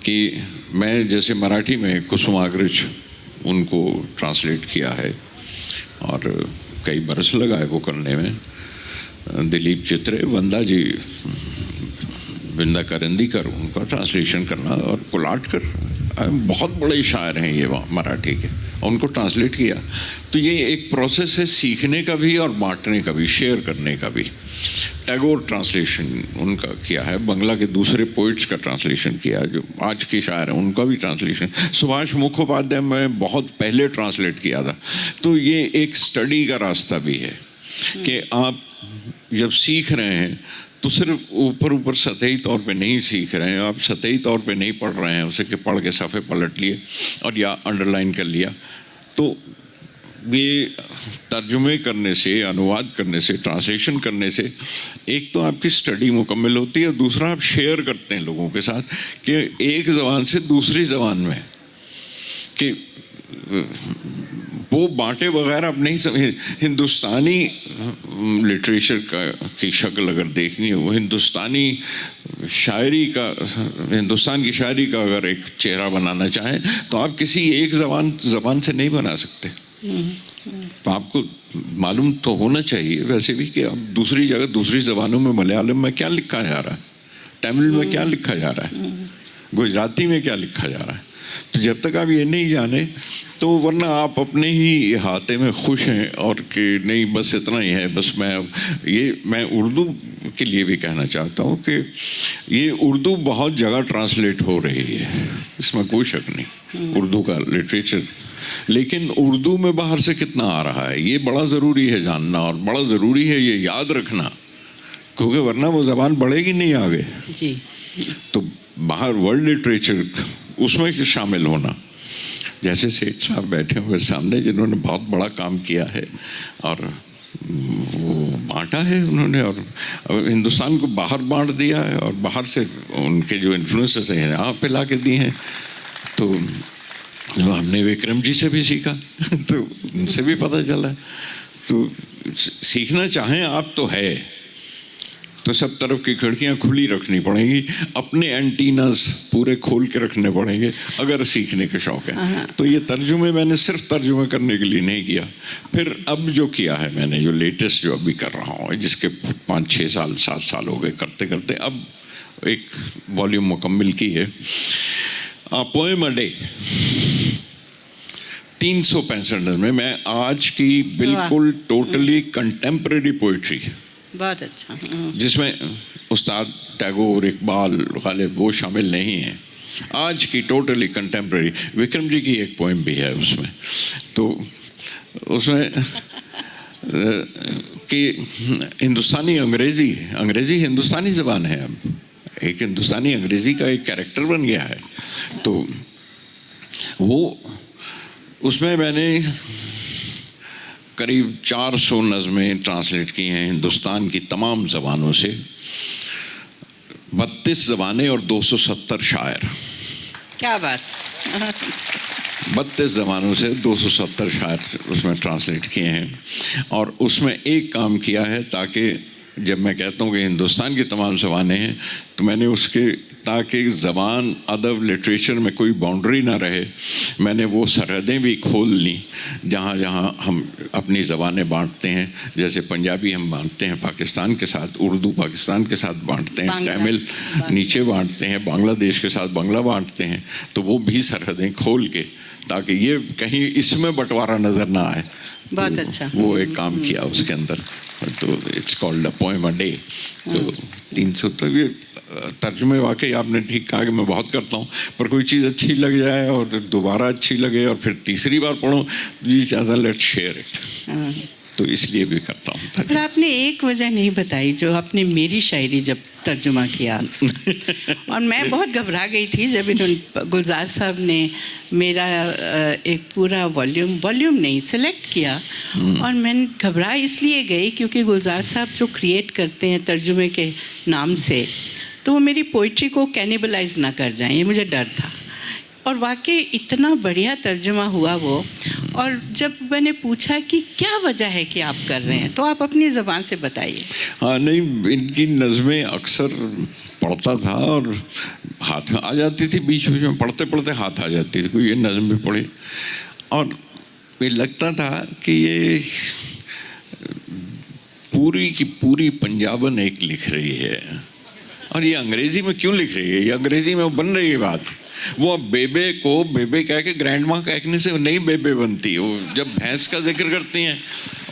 कि मैं जैसे मराठी में कुसुमाग्रज उनको ट्रांसलेट किया है, और कई बरस लगाए वो करने में। दिलीप चित्रे, वंदा जी, विंदा करंदीकर, उनका ट्रांसलेशन करना, और कुलाटकर, बहुत बड़े शायर हैं ये मराठी के, उनको ट्रांसलेट किया। तो ये एक प्रोसेस है सीखने का भी और बांटने का भी, शेयर करने का भी। टैगोर ट्रांसलेशन उनका किया है, बंगला के दूसरे पोइट्स का ट्रांसलेशन किया है जो आज के शायर हैं उनका भी ट्रांसलेशन, सुभाष मुखोपाध्याय में बहुत पहले ट्रांसलेट किया था। तो ये एक स्टडी का रास्ता भी है कि आप जब सीख रहे हैं तो सिर्फ ऊपर ऊपर सतही तौर पे नहीं सीख रहे हैं, आप सतही तौर पे नहीं पढ़ रहे हैं उसे कि पढ़ के सफ़े पलट लिए और या अंडरलाइन कर लिया। तो ये तर्जुमे करने से, अनुवाद करने से, ट्रांसलेशन करने से एक तो आपकी स्टडी मुकम्मल होती है, दूसरा आप शेयर करते हैं लोगों के साथ कि एक ज़बान से दूसरी ज़बान में कि वो बांटे बगैर आप नहीं समझे। हिंदुस्तानी लिटरेचर की शक्ल अगर देखनी हो, वो हिंदुस्तानी शायरी का, हिंदुस्तान की शायरी का अगर एक चेहरा बनाना चाहें तो आप किसी एक ज़बान से नहीं बना सकते। तो आपको मालूम तो होना चाहिए वैसे भी कि अब दूसरी जगह दूसरी ज़बानों में, मलयालम में क्या लिखा जा रहा है, तमिल में क्या लिखा जा रहा है, गुजराती में क्या लिखा जा रहा है। तो जब तक आप ये नहीं जाने तो वरना आप अपने ही इहाते में खुश हैं और कि नहीं बस इतना ही है, बस मैं उर्दू के लिए भी कहना चाहता हूँ कि ये उर्दू बहुत जगह ट्रांसलेट हो रही है, इसमें कोई शक नहीं, उर्दू का लिटरेचर। लेकिन उर्दू में बाहर से कितना आ रहा है ये बड़ा ज़रूरी है जानना, और बड़ा ज़रूरी है ये याद रखना, क्योंकि वरना वो ज़बान बढ़ेगी नहीं आगे जी। तो बाहर वर्ल्ड लिटरेचर उसमें शामिल होना। जैसे सेठ साहब बैठे हुए सामने जिन्होंने बहुत बड़ा काम किया है और वो बांटा है उन्होंने, और हिंदुस्तान को बाहर बांट दिया है, और बाहर से उनके जो इन्फ्लुएंसेस हैं यहाँ पे ला के दिए हैं। तो हमने विक्रम जी से भी सीखा तो उनसे भी पता चला। तो सीखना चाहें आप तो है, तो सब तरफ की खिड़कियां खुली रखनी पड़ेंगी, अपने एंटीनास पूरे खोल के रखने पड़ेंगे अगर सीखने का शौक है। तो ये तर्जुमे मैंने सिर्फ तर्जुमे करने के लिए नहीं किया, फिर अब जो किया है मैंने, जो लेटेस्ट जो अभी कर रहा हूँ, जिसके 5-6 साल 7 साल हो गए करते करते, अब एक वॉल्यूम मुकम्मल की है, पोएम अ डे 365 में मैं आज की बिल्कुल टोटली कंटेम्प्रेरी पोइट्री, बहुत अच्छा, जिसमें उस्ताद टैगोर, इकबाल, गालिब वो शामिल नहीं हैं, आज की टोटली कंटेम्प्रेरी। विक्रम जी की एक पोएम भी है उसमें, तो उसमें कि हिंदुस्तानी अंग्रेज़ी हिंदुस्तानी ज़बान है, अब एक हिंदुस्तानी अंग्रेज़ी का एक कैरेक्टर बन गया है। तो वो उसमें मैंने करीब 400 नज़में ट्रांसलेट की हैं हिंदुस्तान की तमाम ज़बानों से, 32 ज़बानें और 270 शायर। क्या बात 32 ज़बानों से 270 शायर उसमें ट्रांसलेट किए हैं। और उसमें एक काम किया है ताकि जब मैं कहता हूँ कि हिंदुस्तान की तमाम ज़बानें हैं, तो मैंने उसके ताकि ज़बान, अदब, लिटरेचर में कोई बाउंड्री ना रहे, मैंने वो सरहदें भी खोल ली जहाँ जहाँ हम अपनी ज़बानें बांटते हैं। जैसे पंजाबी हम बांटते हैं पाकिस्तान के साथ, उर्दू पाकिस्तान के साथ बांटते हैं, तमिल नीचे बांटते हैं, बांग्लादेश के साथ बांग्ला बांटते हैं, तो वो भी सरहदें खोल के, ताकि ये कहीं इसमें बंटवारा नज़र ना आए। बहुत तो अच्छा, वो एक काम किया उसके अंदर। तो it's called a poem a day. तो 300 तक ये तर्जुमे वाकई आपने ठीक कहा कि मैं बहुत करता हूँ, पर कोई चीज़ अच्छी लग जाए और दोबारा अच्छी लगे और फिर तीसरी बार पढ़ो, जी चाहता लेट्स शेयर इट, तो इसलिए भी करता हूँ। पर आपने एक वजह नहीं बताई, जो आपने मेरी शायरी जब तर्जुमा किया और मैं बहुत घबरा गई थी जब इन्होंने, गुलजार साहब ने मेरा एक पूरा वॉल्यूम नहीं सेलेक्ट किया, और मैं घबरा इसलिए गई क्योंकि गुलजार साहब जो क्रिएट करते हैं तर्जुमे के नाम से, तो वो मेरी पोइट्री को कैनिबलाइज ना कर जाएं, ये मुझे डर था। और वाकई इतना बढ़िया तर्जुमा हुआ वो। और जब मैंने पूछा कि क्या वजह है कि आप कर रहे हैं, तो आप अपनी ज़बान से बताइए। हाँ, नहीं, इनकी नज़में अक्सर पढ़ता था और हाथ में आ जाती थी, बीच बीच में पढ़ते पढ़ते हाथ आ जाती थी, कोई ये नज़म भी पढ़ी, और ये लगता था कि ये पूरी की पूरी पंजाबन एक लिख रही है, और ये अंग्रेज़ी में क्यों लिख रही है, ये अंग्रेज़ी में बन रही है बात, वो बेबे को बेबे कह के ग्रैंड माँ कहने से नहीं बेबे बनती। वो जब भैंस का जिक्र करती हैं,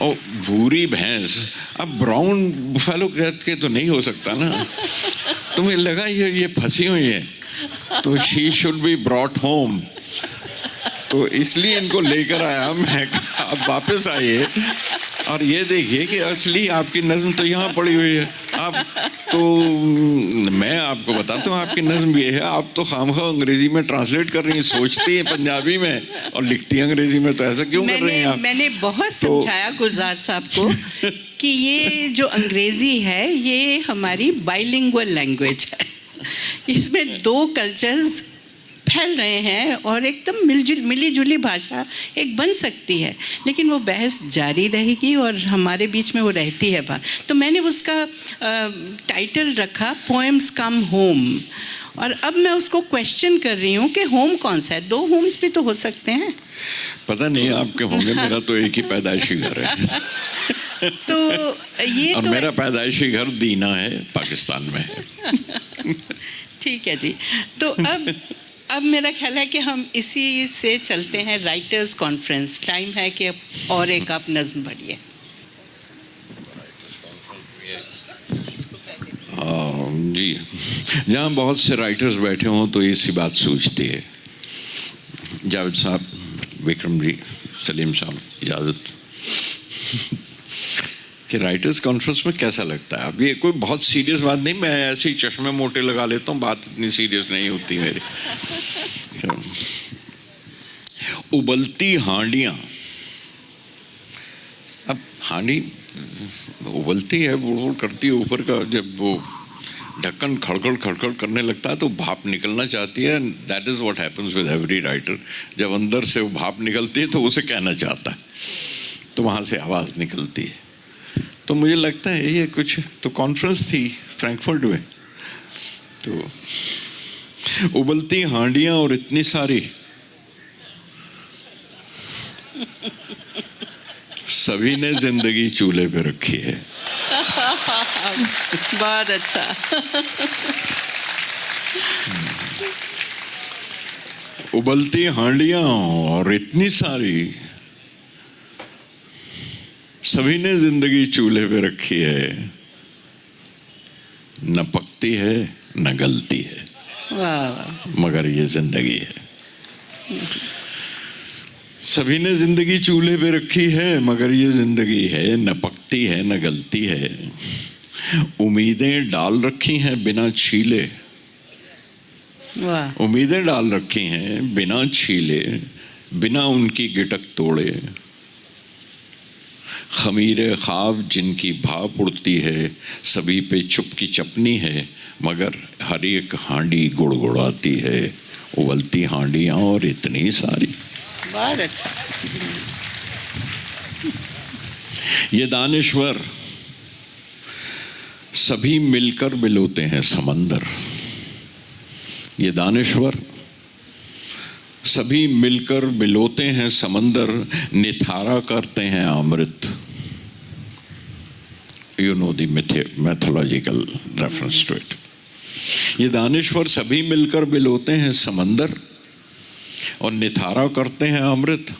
और भूरी भैंस, अब ब्राउन बुफेलो कह के तो नहीं हो सकता ना। तो मुझे लगा ये फंसी हुई है, तो she should be brought home. तो इसलिए इनको लेकर आया मैं। आप वापस आइए और ये देखिए कि असली आपकी नज़्म तो यहाँ पड़ी हुई है। आप तो, मैं आपको बताता हूँ आपकी नज़्म ये है, आप तो खामखा अंग्रेजी में ट्रांसलेट कर रही हैं, सोचती हैं पंजाबी में और लिखती हैं अंग्रेजी में, तो ऐसा क्यों कर रही हैं आप? मैंने बहुत समझाया गुलजार साहब को कि ये जो अंग्रेज़ी है ये हमारी बाइलिंगुअल लैंग्वेज है, इसमें दो कल्चर्स फैल रहे हैं और एकदम मिली जुली भाषा एक बन सकती है, लेकिन वो बहस जारी रहेगी और हमारे बीच में वो रहती है बात। तो मैंने उसका टाइटल रखा पोएम्स कम होम, और अब मैं उसको क्वेश्चन कर रही हूँ कि होम कौन सा है? दो होम्स भी तो हो सकते हैं। पता नहीं आपके होंगे, मेरा तो एक ही पैदाइशी घर है। तो ये और तो मेरा पैदाइशी घर दीना है, पाकिस्तान में है। ठीक है जी। तो अब मेरा ख्याल है कि हम इसी से चलते हैं राइटर्स कॉन्फ्रेंस। टाइम है कि अब और एक आप नज़्म पढ़िए। जी, जहाँ बहुत से राइटर्स बैठे हों तो इसी बात सूझती है। जावेद साहब, विक्रम जी, सलीम साहब, इजाज़त कि राइटर्स कॉन्फ्रेंस में कैसा लगता है? अब ये कोई बहुत सीरियस बात नहीं, मैं ऐसे ही चश्मे मोटे लगा लेता हूँ, बात इतनी सीरियस नहीं होती मेरी। उबलती हांडियाँ, अब हांडी उबलती है, बुड़बुड़ करती है ऊपर का, जब वो ढक्कन खड़खड़ खड़खड़ करने लगता है तो भाप निकलना चाहती है। That is what happens with every writer. जब अंदर से वो भाप निकलती है तो उसे कहना चाहता है, तो वहाँ से आवाज़ निकलती है। तो मुझे लगता है ये कुछ तो कॉन्फ्रेंस थी फ्रैंकफर्ट में, तो उबलती हांडियाँ और इतनी सारी, सभी ने जिंदगी चूल्हे पे रखी है। बहुत अच्छा। उबलती हांडियाँ और इतनी सारी, सभी ने जिंदगी चूल्हे पे रखी है, न पकती है न गलती है, वाह, मगर ये जिंदगी है। सभी ने जिंदगी चूल्हे पे रखी है, मगर ये जिंदगी है, न पकती है न गलती है। उम्मीदें डाल रखी हैं बिना छीले, वाह, उम्मीदें डाल रखी हैं बिना छीले, बिना उनकी गिटक तोड़े। खमीरे ख्वाब जिनकी भाप उड़ती है, सभी पे चुपकी चपनी है, मगर हर एक हांडी गुड़गुड़ाती है। उबलती हांडियाँ और इतनी सारी। बहुत अच्छा। ये दानिश्वर सभी मिलकर बिलोते हैं समंदर, ये दानिश्वर सभी मिलकर बिलोते हैं समंदर, निथारा करते हैं अमृत। You know the mythological reference to it. ये दानिश्वर सभी मिलकर बिलोते हैं समंदर और निथारा करते हैं अमृत,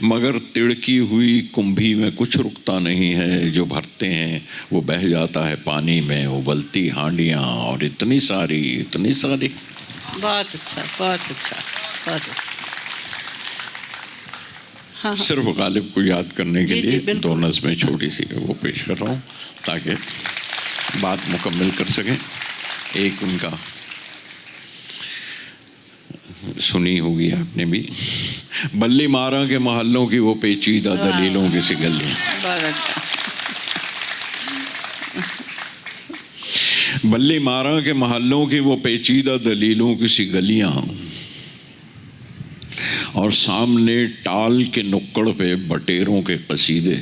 मगर तिड़की हुई कुंभी में कुछ रुकता नहीं है। जो भरते हैं वो बह जाता है पानी में। उबलती हांडियाँ और इतनी सारी, इतनी सारी। बहुत अच्छा, बहुत अच्छा, बहुत अच्छा। हाँ, सिर्फ गालिब को याद करने के जी, जी, लिए बिल्कुल। दो नज़्में छोटी सी वो पेश कर रहा हूँ ताकि बात मुकम्मल कर सकें। एक उनका सुनी होगी आपने भी, बल्ली मारा के महल्लों की वो पेचीदा दलीलों की सी गलियां। बहुत अच्छा। बल्ली मारा के महल्लों की वो पेचीदा दलीलों की सी गलियां, और सामने टाल के नुक्कड़ पे बटेरों के कसीदे।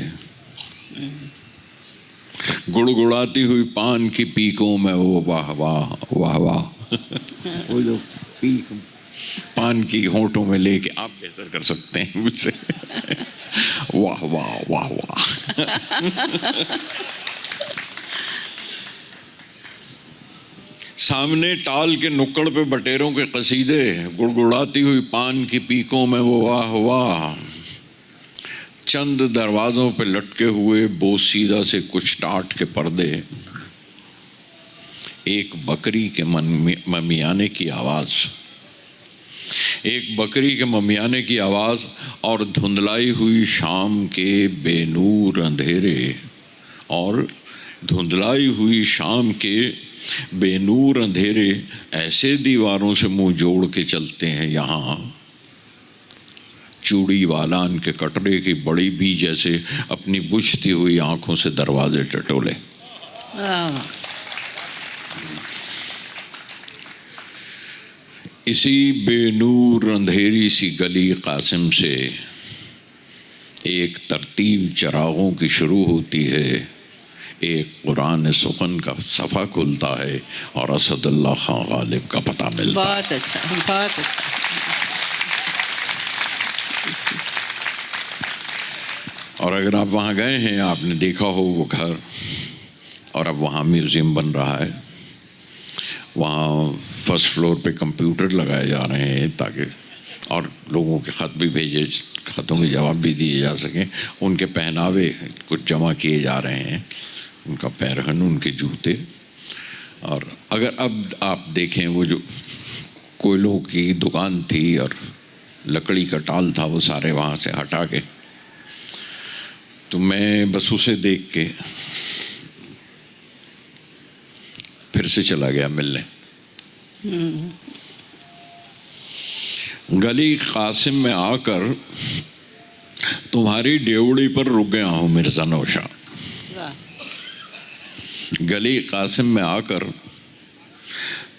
गुड़गुड़ाती हुई पान की पीकों में वो वाह वाह वाह वाह, वो जो पीक पान की होंठों में लेके, आप बेहतर कर सकते हैं मुझसे। वाह वाह वाह वाह। सामने टाल के नुक्कड़ पे बटेरों के कसीदे, गुड़गुड़ाती हुई पान की पीकों में वो वाह वाह, चंद दरवाज़ों पे लटके हुए बोसीदा से कुछ टाट के पर्दे, एक बकरी के ममियाने की आवाज़, एक बकरी के ममियाने की आवाज़ और धुंधलाई हुई शाम के बेनूर अंधेरे, और धुंधलाई हुई शाम के बेनूर अंधेरे ऐसे दीवारों से मुंह जोड़ के चलते हैं यहाँ, चूड़ी वालान के कटरे की बड़ी भी जैसे अपनी बुझती हुई आंखों से दरवाजे टटोले। इसी बेनूर अंधेरी सी गली कासिम से एक तरतीब चरागों की शुरू होती है, एक कुरान सुखन का सफ़ा खुलता है और असदुल्लाह खां गालिब का पता मिलता है। बहुत अच्छा, बहुत अच्छा। और अगर आप वहाँ गए हैं, आपने देखा हो वो घर, और अब वहाँ म्यूज़ियम बन रहा है। वहाँ फर्स्ट फ्लोर पे कंप्यूटर लगाए जा रहे हैं ताकि और लोगों के ख़त भी भेजे, ख़तों के जवाब भी दिए जा सकें। उनके पहनावे कुछ जमा किए जा रहे हैं, उनका पैरहन, उनके जूते। और अगर अब आप देखें, वो जो कोयलों की दुकान थी और लकड़ी का टाल था, वो सारे वहाँ से हटा के, तो मैं बस उसे देख के फिर से चला गया मिलने। गली कासिम में आकर तुम्हारी डेवड़ी पर रुक गया हूँ मिर्ज़ा नौशा। गली कासिम में आकर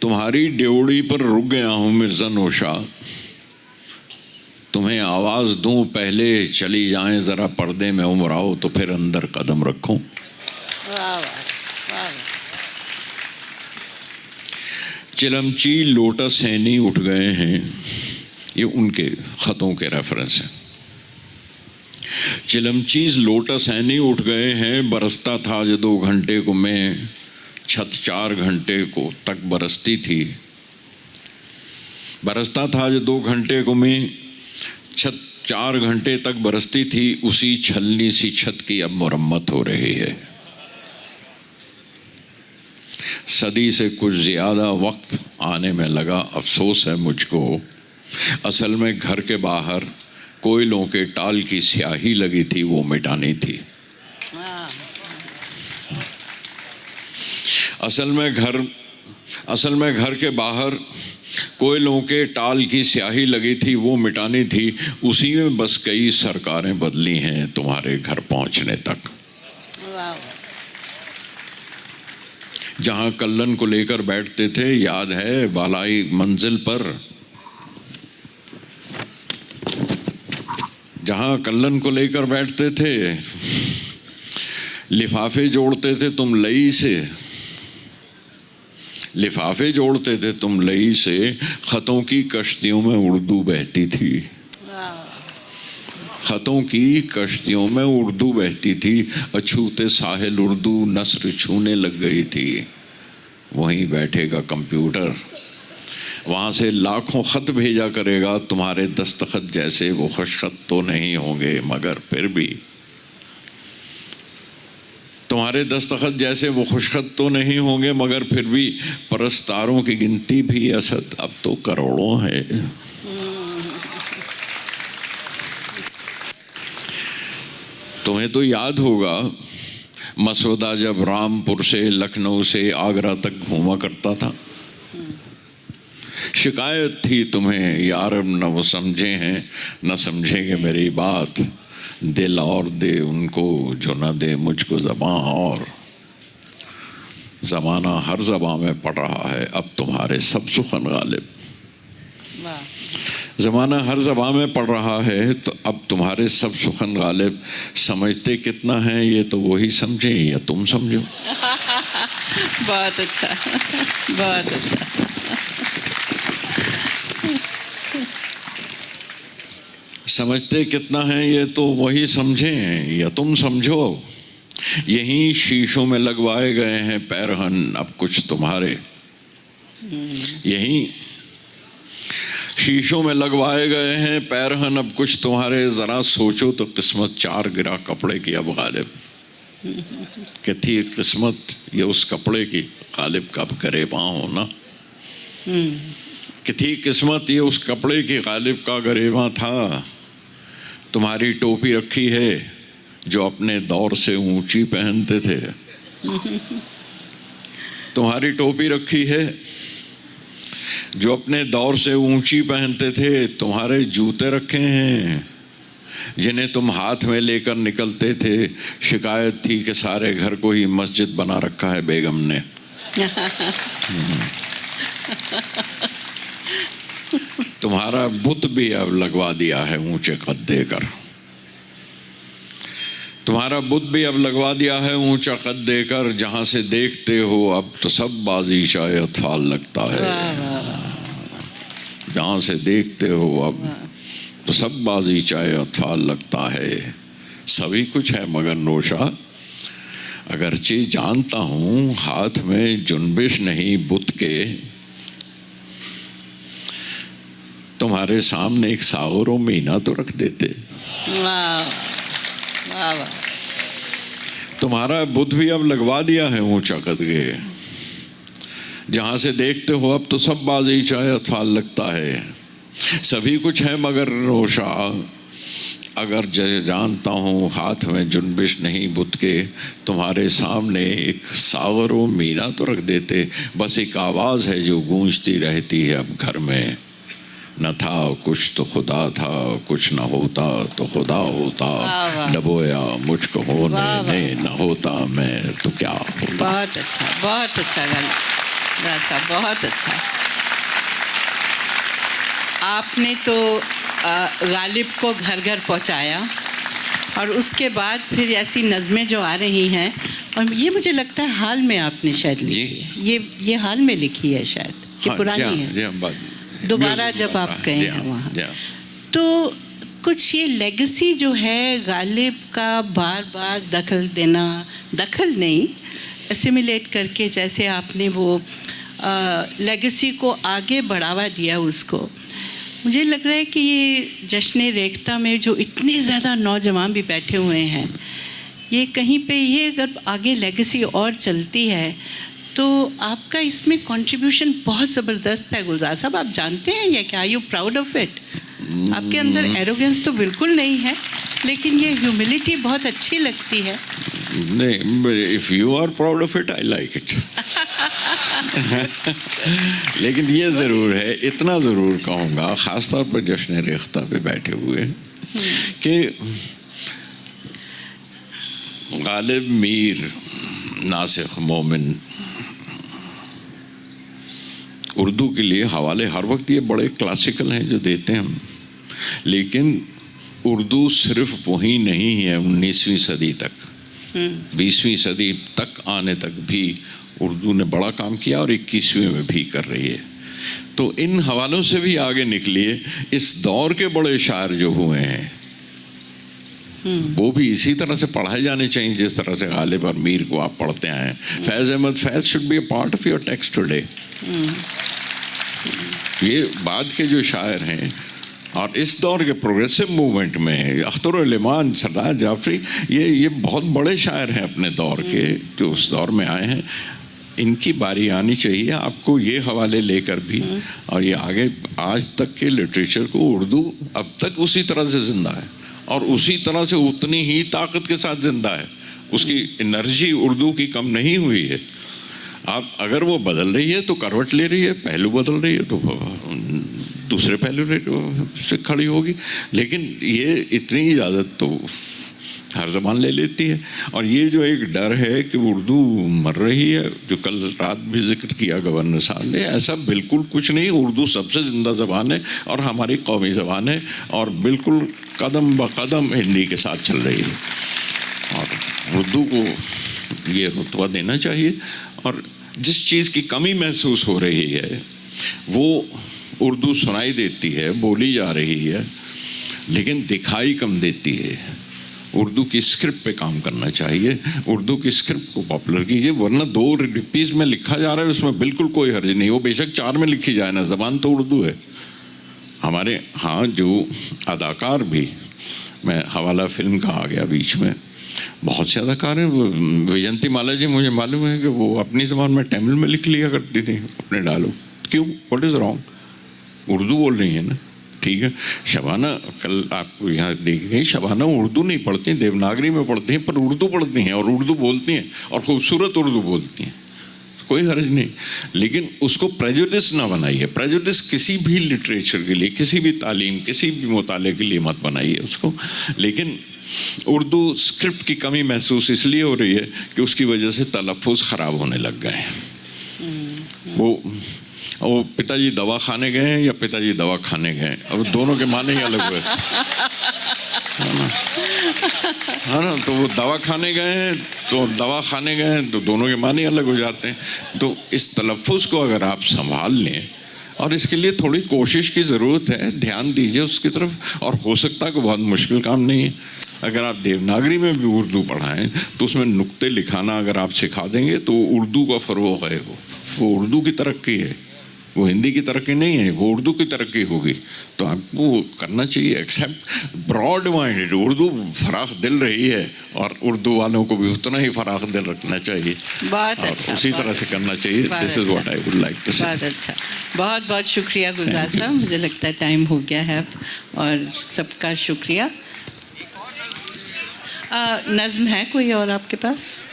तुम्हारी डेवड़ी पर रुक गया हूँ मिर्ज़ा नौशा, तुम्हें आवाज़ दूं पहले चली जाएं ज़रा पर्दे में उम्र आओ तो फिर अंदर कदम रखूं। चिलमची लोटस सैनी उठ गए हैं, ये उनके ख़तों के रेफरेंस हैं। चिलमचीज़ लोटस सैनी उठ गए हैं, बरसता था जो 2 घंटे को मैं, छत 4 घंटे को तक बरसती थी। बरसता था जो 2 घंटे को मैं, छत 4 घंटे तक बरसती थी, उसी छलनी सी छत की अब मुरम्मत हो रही है। सदी से कुछ ज़्यादा वक्त आने में लगा, अफसोस है मुझको, असल में घर के बाहर कोयलों के टाल की स्याही लगी थी, वो मिटानी थी। असल में घर के बाहर कोयलों के टाल की स्याही लगी थी, वो मिटानी थी, उसी में बस कई सरकारें बदली हैं तुम्हारे घर पहुंचने तक। जहां कल्लन को लेकर बैठते थे, याद है, बालाई मंजिल पर, जहां कल्लन को लेकर बैठते थे, लिफाफे जोड़ते थे तुम लई से, लिफाफे जोड़ते थे तुम लई से, ख़तों की कश्तियों में उर्दू बहती थी। ख़तों की कश्तियों में उर्दू बहती थी, अछूते साहिल उर्दू नस्र छूने लग गई थी। वहीं बैठेगा कंप्यूटर, वहाँ से लाखों ख़त भेजा करेगा, तुम्हारे दस्तखत जैसे वो खुशख़त तो नहीं होंगे मगर फिर भी, तुम्हारे दस्तखत जैसे वो खुशख़त तो नहीं होंगे मगर फिर भी, परस्तारों की गिनती भी असद अब तो करोड़ों है। तुम्हें तो याद होगा, मसौदा जब रामपुर से, लखनऊ से आगरा तक घूमा करता था, शिकायत थी तुम्हें, यार न वो समझे हैं न समझेंगे मेरी बात, दिल और दे उनको जो न दे मुझको ज़बां और। ज़माना हर ज़बां में पढ़ रहा है अब तुम्हारे सब सुखन गालिब। ज़माना हर ज़बां में पढ़ रहा है तो अब तुम्हारे सब सुखन गालिब। समझते कितना है ये तो वही समझे या तुम समझो। बहुत अच्छा, बहुत अच्छा। समझते कितना है ये तो वही समझें या तुम समझो। यहीं शीशों में लगवाए गए हैं पैरहन अब कुछ तुम्हारे, यहीं शीशों में लगवाए गए हैं पैरहन अब कुछ तुम्हारे, ज़रा सोचो तो किस्मत चार गिरा कपड़े की अब गालिब। कि थी किस्मत ये उस कपड़े की, गालिब कब गरेबां होना। कि थी किस्मत ये उस कपड़े की, गालिब का गरेबां था। तुम्हारी टोपी रखी है जो अपने दौर से ऊंची पहनते थे। तुम्हारी टोपी रखी है जो अपने दौर से ऊंची पहनते थे। तुम्हारे जूते रखे हैं जिन्हें तुम हाथ में लेकर निकलते थे। शिकायत थी कि सारे घर को ही मस्जिद बना रखा है बेगम ने। तुम्हारा बुत भी अब लगवा दिया है ऊंचे कद देकर। तुम्हारा बुत भी अब लगवा दिया है ऊंचा कद देकर। जहां से देखते हो अब तो सब बाजी शाय अतफाल लगता है। जहां से देखते हो अब तो सब बाजी चाहे अतफाल लगता है। सभी कुछ है मगर नोशा, अगरचे जानता हूँ हाथ में जुनबिश नहीं बुत के। तुम्हारे सामने एक सागर व मीना तो रख देते। तुम्हारा बुत भी अब लगवा दिया है ऊंचा कद के। जहां से देखते हो अब तो सब बाजी चाहे अतफाल लगता है। सभी कुछ है मगर रोशा, अगर जानता हूँ हाथ में जुनबिश नहीं बुत के। तुम्हारे सामने एक सागर व मीना तो रख देते। बस एक आवाज़ है जो गूंजती रहती है अब घर में। न था कुछ तो खुदा था, कुछ न होता तो खुदा होता। डबोया मुझको होने ने, न होता मैं तो क्या होता। बहुत अच्छा गाना साहब, बहुत अच्छा। आपने तो गालिब को घर घर पहुंचाया और उसके बाद फिर ऐसी नज़में जो आ रही हैं, और ये मुझे लगता है हाल में आपने शायद लिखी है। ये हाल में लिखी है शायद, ये पुरानी है। दोबारा जब आप गए हैं वहाँ, तो कुछ ये लेगेसी जो है गालिब का बार बार दखल देना, दखल नहीं एसिमिलेट करके, जैसे आपने वो लेगेसी को आगे बढ़ावा दिया उसको। मुझे लग रहा है कि ये जश्न रेख्ता में जो इतने ज़्यादा नौजवान भी बैठे हुए हैं, ये कहीं पे ये अगर आगे लेगेसी और चलती है तो आपका इसमें कंट्रीब्यूशन बहुत ज़बरदस्त है। गुलजार साहब, आप जानते हैं ये क्या? You proud of it? आपके अंदर एरोगेंस तो बिल्कुल नहीं है, लेकिन ये ह्यूमिलिटी बहुत अच्छी लगती है। नहीं, if you are proud of it I like it. लेकिन ये ज़रूर है, इतना ज़रूर कहूँगा ख़ास तौर पर जश्न रेख्ता पे बैठे हुए कि गालिब, मीर, नासिख, मोमिन, उर्दू के लिए हवाले हर वक्त ये बड़े क्लासिकल हैं जो देते हैं हम। लेकिन उर्दू सिर्फ वही नहीं है। 19वीं सदी तक, 20वीं सदी तक आने तक भी उर्दू ने बड़ा काम किया और 21वीं में भी कर रही है। तो इन हवालों से भी आगे निकलिए। इस दौर के बड़े शायर जो हुए हैं वो भी इसी तरह से पढ़ाए जाने चाहिए जिस तरह से गालिब और मीर को आप पढ़ते आए हैं। Faiz Ahmad Faiz should be a part of your text today. ये बाद के जो शायर हैं और इस दौर के प्रोग्रेसिव मूवमेंट में अख्तर उल-इमान, सरदार जाफरी, ये बहुत बड़े शायर हैं अपने दौर के जो उस दौर में आए हैं। इनकी बारी आनी चाहिए आपको ये हवाले लेकर भी। और ये आगे आज तक के लिटरेचर को उर्दू अब तक उसी तरह से ज़िंदा है और उसी तरह से उतनी ही ताकत के साथ ज़िंदा है। उसकी एनर्जी उर्दू की कम नहीं हुई है। आप अगर वो बदल रही है तो करवट ले रही है, पहलू बदल रही है तो दूसरे पहलू से खड़ी होगी। लेकिन ये इतनी इजाज़त तो हर ज़बान ले लेती है। और ये जो एक डर है कि उर्दू मर रही है, जो कल रात भी जिक्र किया गवर्नर साहब ने, ऐसा बिल्कुल कुछ नहीं। उर्दू सबसे ज़िंदा ज़बान है और हमारी कौमी ज़बान है और बिल्कुल कदम ब कदम हिंदी के साथ चल रही है। और उर्दू को ये रुतबा देना चाहिए। और जिस चीज़ की कमी महसूस हो रही है वो उर्दू सुनाई देती है, बोली जा रही है, लेकिन दिखाई कम देती है। उर्दू की स्क्रिप्ट पे काम करना चाहिए, उर्दू की स्क्रिप्ट को पॉपुलर कीजिए, वरना 2 लिपीज़ में लिखा जा रहा है उसमें बिल्कुल कोई हर्ज नहीं, वो बेशक 4 में लिखी जाए ना, ज़बान तो उर्दू है। हमारे हाँ जो अदाकार भी, मैं हवाला फिल्म का आ गया बीच में, बहुत से अदाकार हैं, वो विजंती माला जी मुझे मालूम है कि वो अपनी ज़बान में तमिल में लिख लिया करती थी अपने डायलॉग। क्यों, व्हाट इज़ रॉन्ग? उर्दू बोल रही है ना, ठीक है। शबाना कल आपको यहाँ देख गई, शबाना उर्दू नहीं पढ़ती, देवनागरी में पढ़ती हैं, पर उर्दू पढ़ती हैं और उर्दू बोलती हैं और खूबसूरत उर्दू बोलती हैं, कोई हर्ज नहीं। लेकिन उसको प्रेजुडिस ना बनाइए। प्रेजुडिस किसी भी लिटरेचर के लिए, किसी भी तालीम, किसी भी मुताले के लिए मत बनाइए उसको। लेकिन उर्दू स्क्रिप्ट की कमी महसूस इसलिए हो रही है कि उसकी वजह से तलफ़्फ़ुज़ ख़राब होने लग गए हैं। वो पिताजी दवा खाने गए हैं या पिताजी दवा खाने गए, अब दोनों के माने ही अलग हुए, है ना। तो वो दवा खाने गए हैं तो दवा खाने गए हैं तो दोनों के माने अलग हो जाते हैं। तो इस तलफ़्फ़ुज़ को अगर आप संभाल लें, और इसके लिए थोड़ी कोशिश की ज़रूरत है, ध्यान दीजिए उसकी तरफ। और हो सकता है कि बहुत मुश्किल काम नहीं है, अगर आप देवनागरी में भी उर्दू पढ़ाएं तो उसमें नुक्ते लिखाना अगर आप सिखा देंगे तो उर्दू का फ़रोग़ है, वो उर्दू की तरक्की है, वो हिंदी की तरक्की नहीं है, वो उर्दू की तरक्की होगी। तो आपको करना चाहिए एक्सेप्ट ब्रॉड माइंडेड, उर्दू फराख दिल रही है और उर्दू वालों को भी उतना ही फराख दिल रखना चाहिए, बहुत अच्छा, उसी तरह से करना चाहिए। This is what I would like to say. बहुत अच्छा, बहुत बहुत शुक्रिया गुलजार साहब। मुझे लगता है टाइम हो गया है अब, और सबका शुक्रिया। नज़्म है कोई और आपके पास?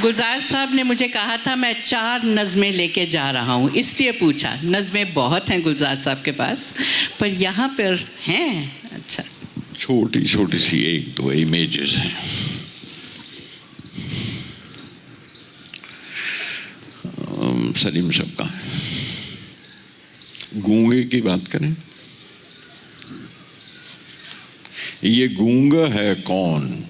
गुलजार साहब ने मुझे कहा था मैं 4 नज़में लेके जा रहा हूँ, इसलिए पूछा। नज़में बहुत हैं गुलजार साहब के पास, पर यहाँ पर हैं। अच्छा, छोटी छोटी सी 1-2 इमेजेस हैं। सलीम साहब का गूंगे की बात करें, ये गूंगा है कौन,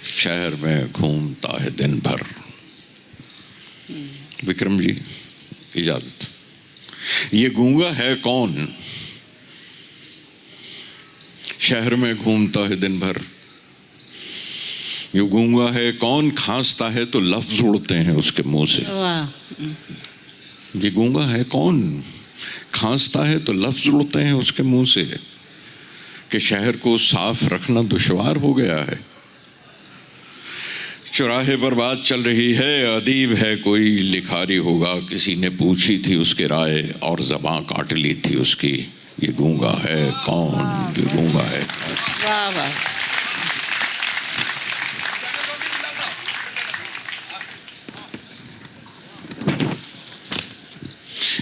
शहर में घूमता है दिन भर। विक्रम जी इजाजत। ये गूंगा है कौन, शहर में घूमता है दिन भर। ये गूंगा है कौन, खांसता है तो लफ्ज उड़ते हैं उसके मुंह से। ये गूंगा है कौन, खांसता है तो लफ्ज उड़ते हैं उसके मुंह से, कि शहर को साफ रखना दुश्वार हो गया है। चौराहे पर बात चल रही है, अदीब है कोई लिखारी होगा, किसी ने पूछी थी उसके राय और ज़बां काट ली थी उसकी। ये गूंगा है कौन, ये गूंगा है। वाह वाह,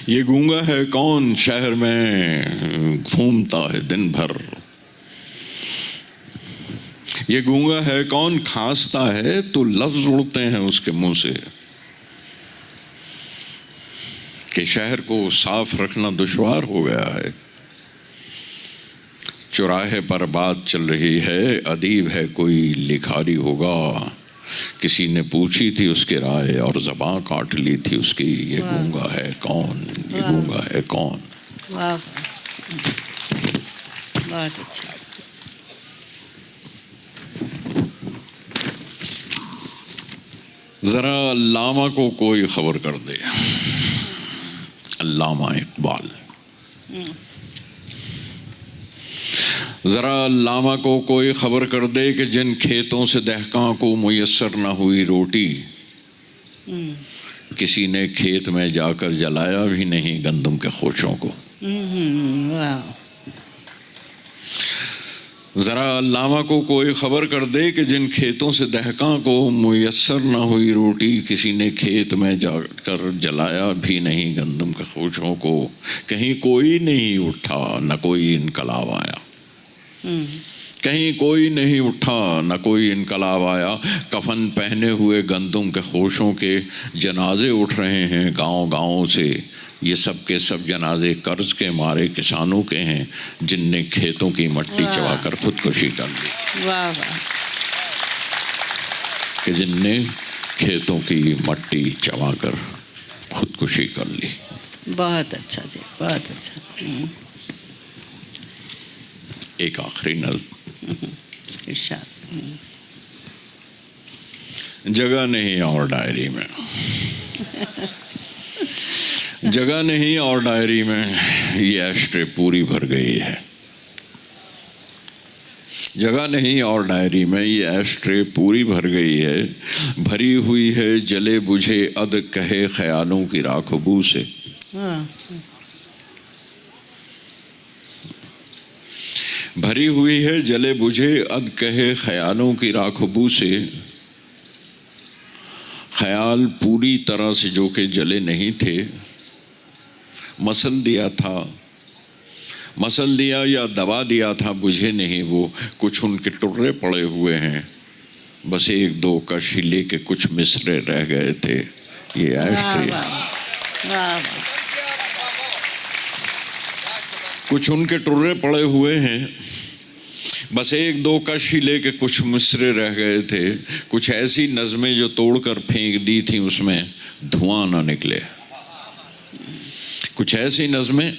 ये गूंगा है कौन, शहर में घूमता है दिन भर। ये गूंगा है कौन, खांसता है तो लफ्ज उड़ते हैं उसके मुंह से, कि शहर को साफ रखना दुश्वार हो गया है। चौराहे पर बात चल रही है, अदीब है कोई लिखारी होगा, किसी ने पूछी थी उसके राय और ज़बां काट ली थी उसकी। ये गूंगा है कौन, ये गूंगा है कौन। वाह, बहुत अच्छा। ज़रा अल्लामा को कोई खबर कर दे, अल्लामा इकबाल। ज़रा अल्लामा को कोई खबर कर दे कि जिन खेतों से दहकां को मुयस्सर न हुई रोटी, किसी ने खेत में जाकर जलाया भी नहीं गंदम के खोशों को। ज़रा अल्लामा को कोई खबर कर दे कि जिन खेतों से दहकां को मुयस्सर न हुई रोटी, किसी ने खेत में जाकर जलाया भी नहीं गंदम के खोशों को। कहीं कोई नहीं उठा न कोई इनकलाब आया, कहीं कोई नहीं उठा न कोई इनकलाब आया। कफन पहने हुए गंदम के खोशों के जनाजे उठ रहे हैं गांव गांवों से। ये सब के सब जनाजे कर्ज के मारे किसानों के हैं, जिनने खेतों की मट्टी चबाकर खुदकुशी कर ली। वाह वाह, कि जिनने खेतों की मट्टी चबाकर खुदकुशी कर ली। बहुत अच्छा जी, बहुत अच्छा। एक आखिरी नज़्म। इरशाद। जगह नहीं और डायरी में, जगह नहीं और डायरी में, ये एस्ट्रे पूरी भर गई है। जगह नहीं और डायरी में, ये एस्ट्रे पूरी भर गई है। भरी हुई है जले बुझे अध कहे ख्यालों की राखबू से। भरी हुई है जले बुझे अध कहे ख्यालों की राखबू से। ख्याल पूरी तरह से जो कि जले नहीं थे, मसल दिया था, मसल दिया या दबा दिया था, बुझे नहीं वो। कुछ उनके टुर्रे पड़े हुए हैं, बस एक दो कश ही लेके कुछ मिसरे रह गए थे। ये एस्ट्रे। कुछ उनके टुर्रे पड़े हुए हैं, बस एक दो कश ही लेके कुछ मिसरे रह गए थे। कुछ ऐसी नज़में जो तोड़कर फेंक दी थी उसमें धुआं ना निकले। कुछ ऐसी नज़में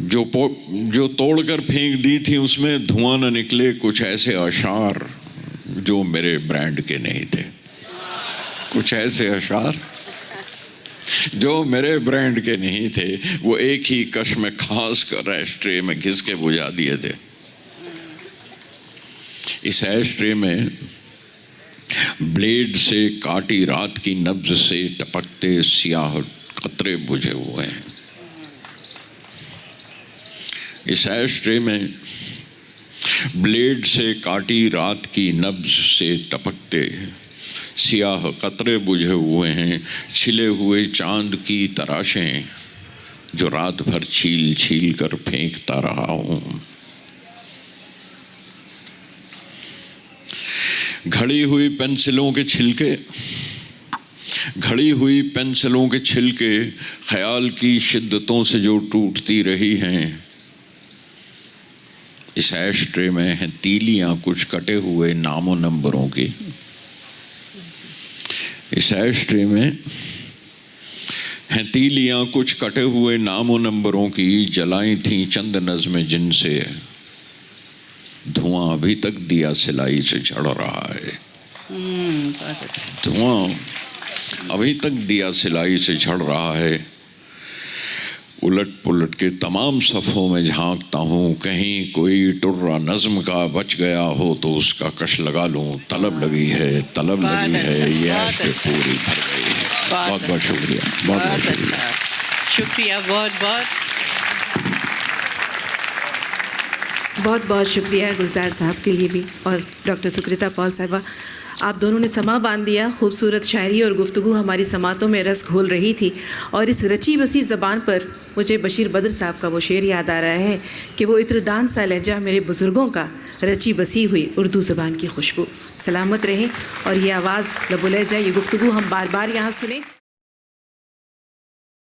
जो तोड़कर फेंक दी थी उसमें धुआं ना निकले। कुछ ऐसे अशार जो मेरे ब्रांड के नहीं थे। कुछ ऐसे अशार जो मेरे ब्रांड के नहीं थे, वो एक ही कश में खास कर एस्ट्रे में घिस के बुझा दिए थे। इस एस्ट्रे में ब्लेड से काटी रात की नब्ज से टपकते सियाह कतरे बुझे हुए हैं। इस एस्ट्रे में ब्लेड से काटी रात की नब्ज से टपकते सियाह कतरे बुझे हुए हैं। छिले हुए चांद की तराशें जो रात भर छील छील कर फेंकता रहा हूँ। घड़ी हुई पेंसिलों के छिलके, घड़ी हुई पेंसिलों के छिलके ख्याल की शिद्दतों से जो टूटती रही हैं। इस एस्ट्रे में हैं तीलियां कुछ कटे हुए नामों नंबरों की। इस एस्ट्रे में हैं तीलियां कुछ कटे हुए नामों नंबरों की। जलाई थी चंद नज़में जिनसे धुआं अभी तक दिया सिलाई से झड़ रहा है। धुआं अभी तक दिया सिलाई से झड़ रहा है। उलट पुलट के तमाम सफ़ों में झांकता हूँ, कहीं कोई टुर्रा नज़्म का बच गया हो तो उसका कश लगा लूँ। तलब लगी है, तलब लगी है, ये एस्ट्रे पूरी भर गई है। बहुत बहुत शुक्रिया, बहुत बहुत शुक्रिया। शुक्रिया, बहुत बहुत शुक्रिया गुलजार साहब के लिए भी, और डॉक्टर सुकृता पॉल साहिबा, आप दोनों ने समा बांध दिया। खूबसूरत शायरी और गुफ्तगू हमारी समातों में रस घोल रही थी। और इस रची बसी ज़बान पर मुझे बशीर बद्र साहब का वो शेर याद आ रहा है कि वो इत्रदान सा लहजा मेरे बुज़ुर्गों का, रची बसी हुई उर्दू ज़बान की खुशबू। सलामत रहें और ये आवाज़ लबो लहजा, ये गुफ्तगू हम बार बार यहाँ सुने।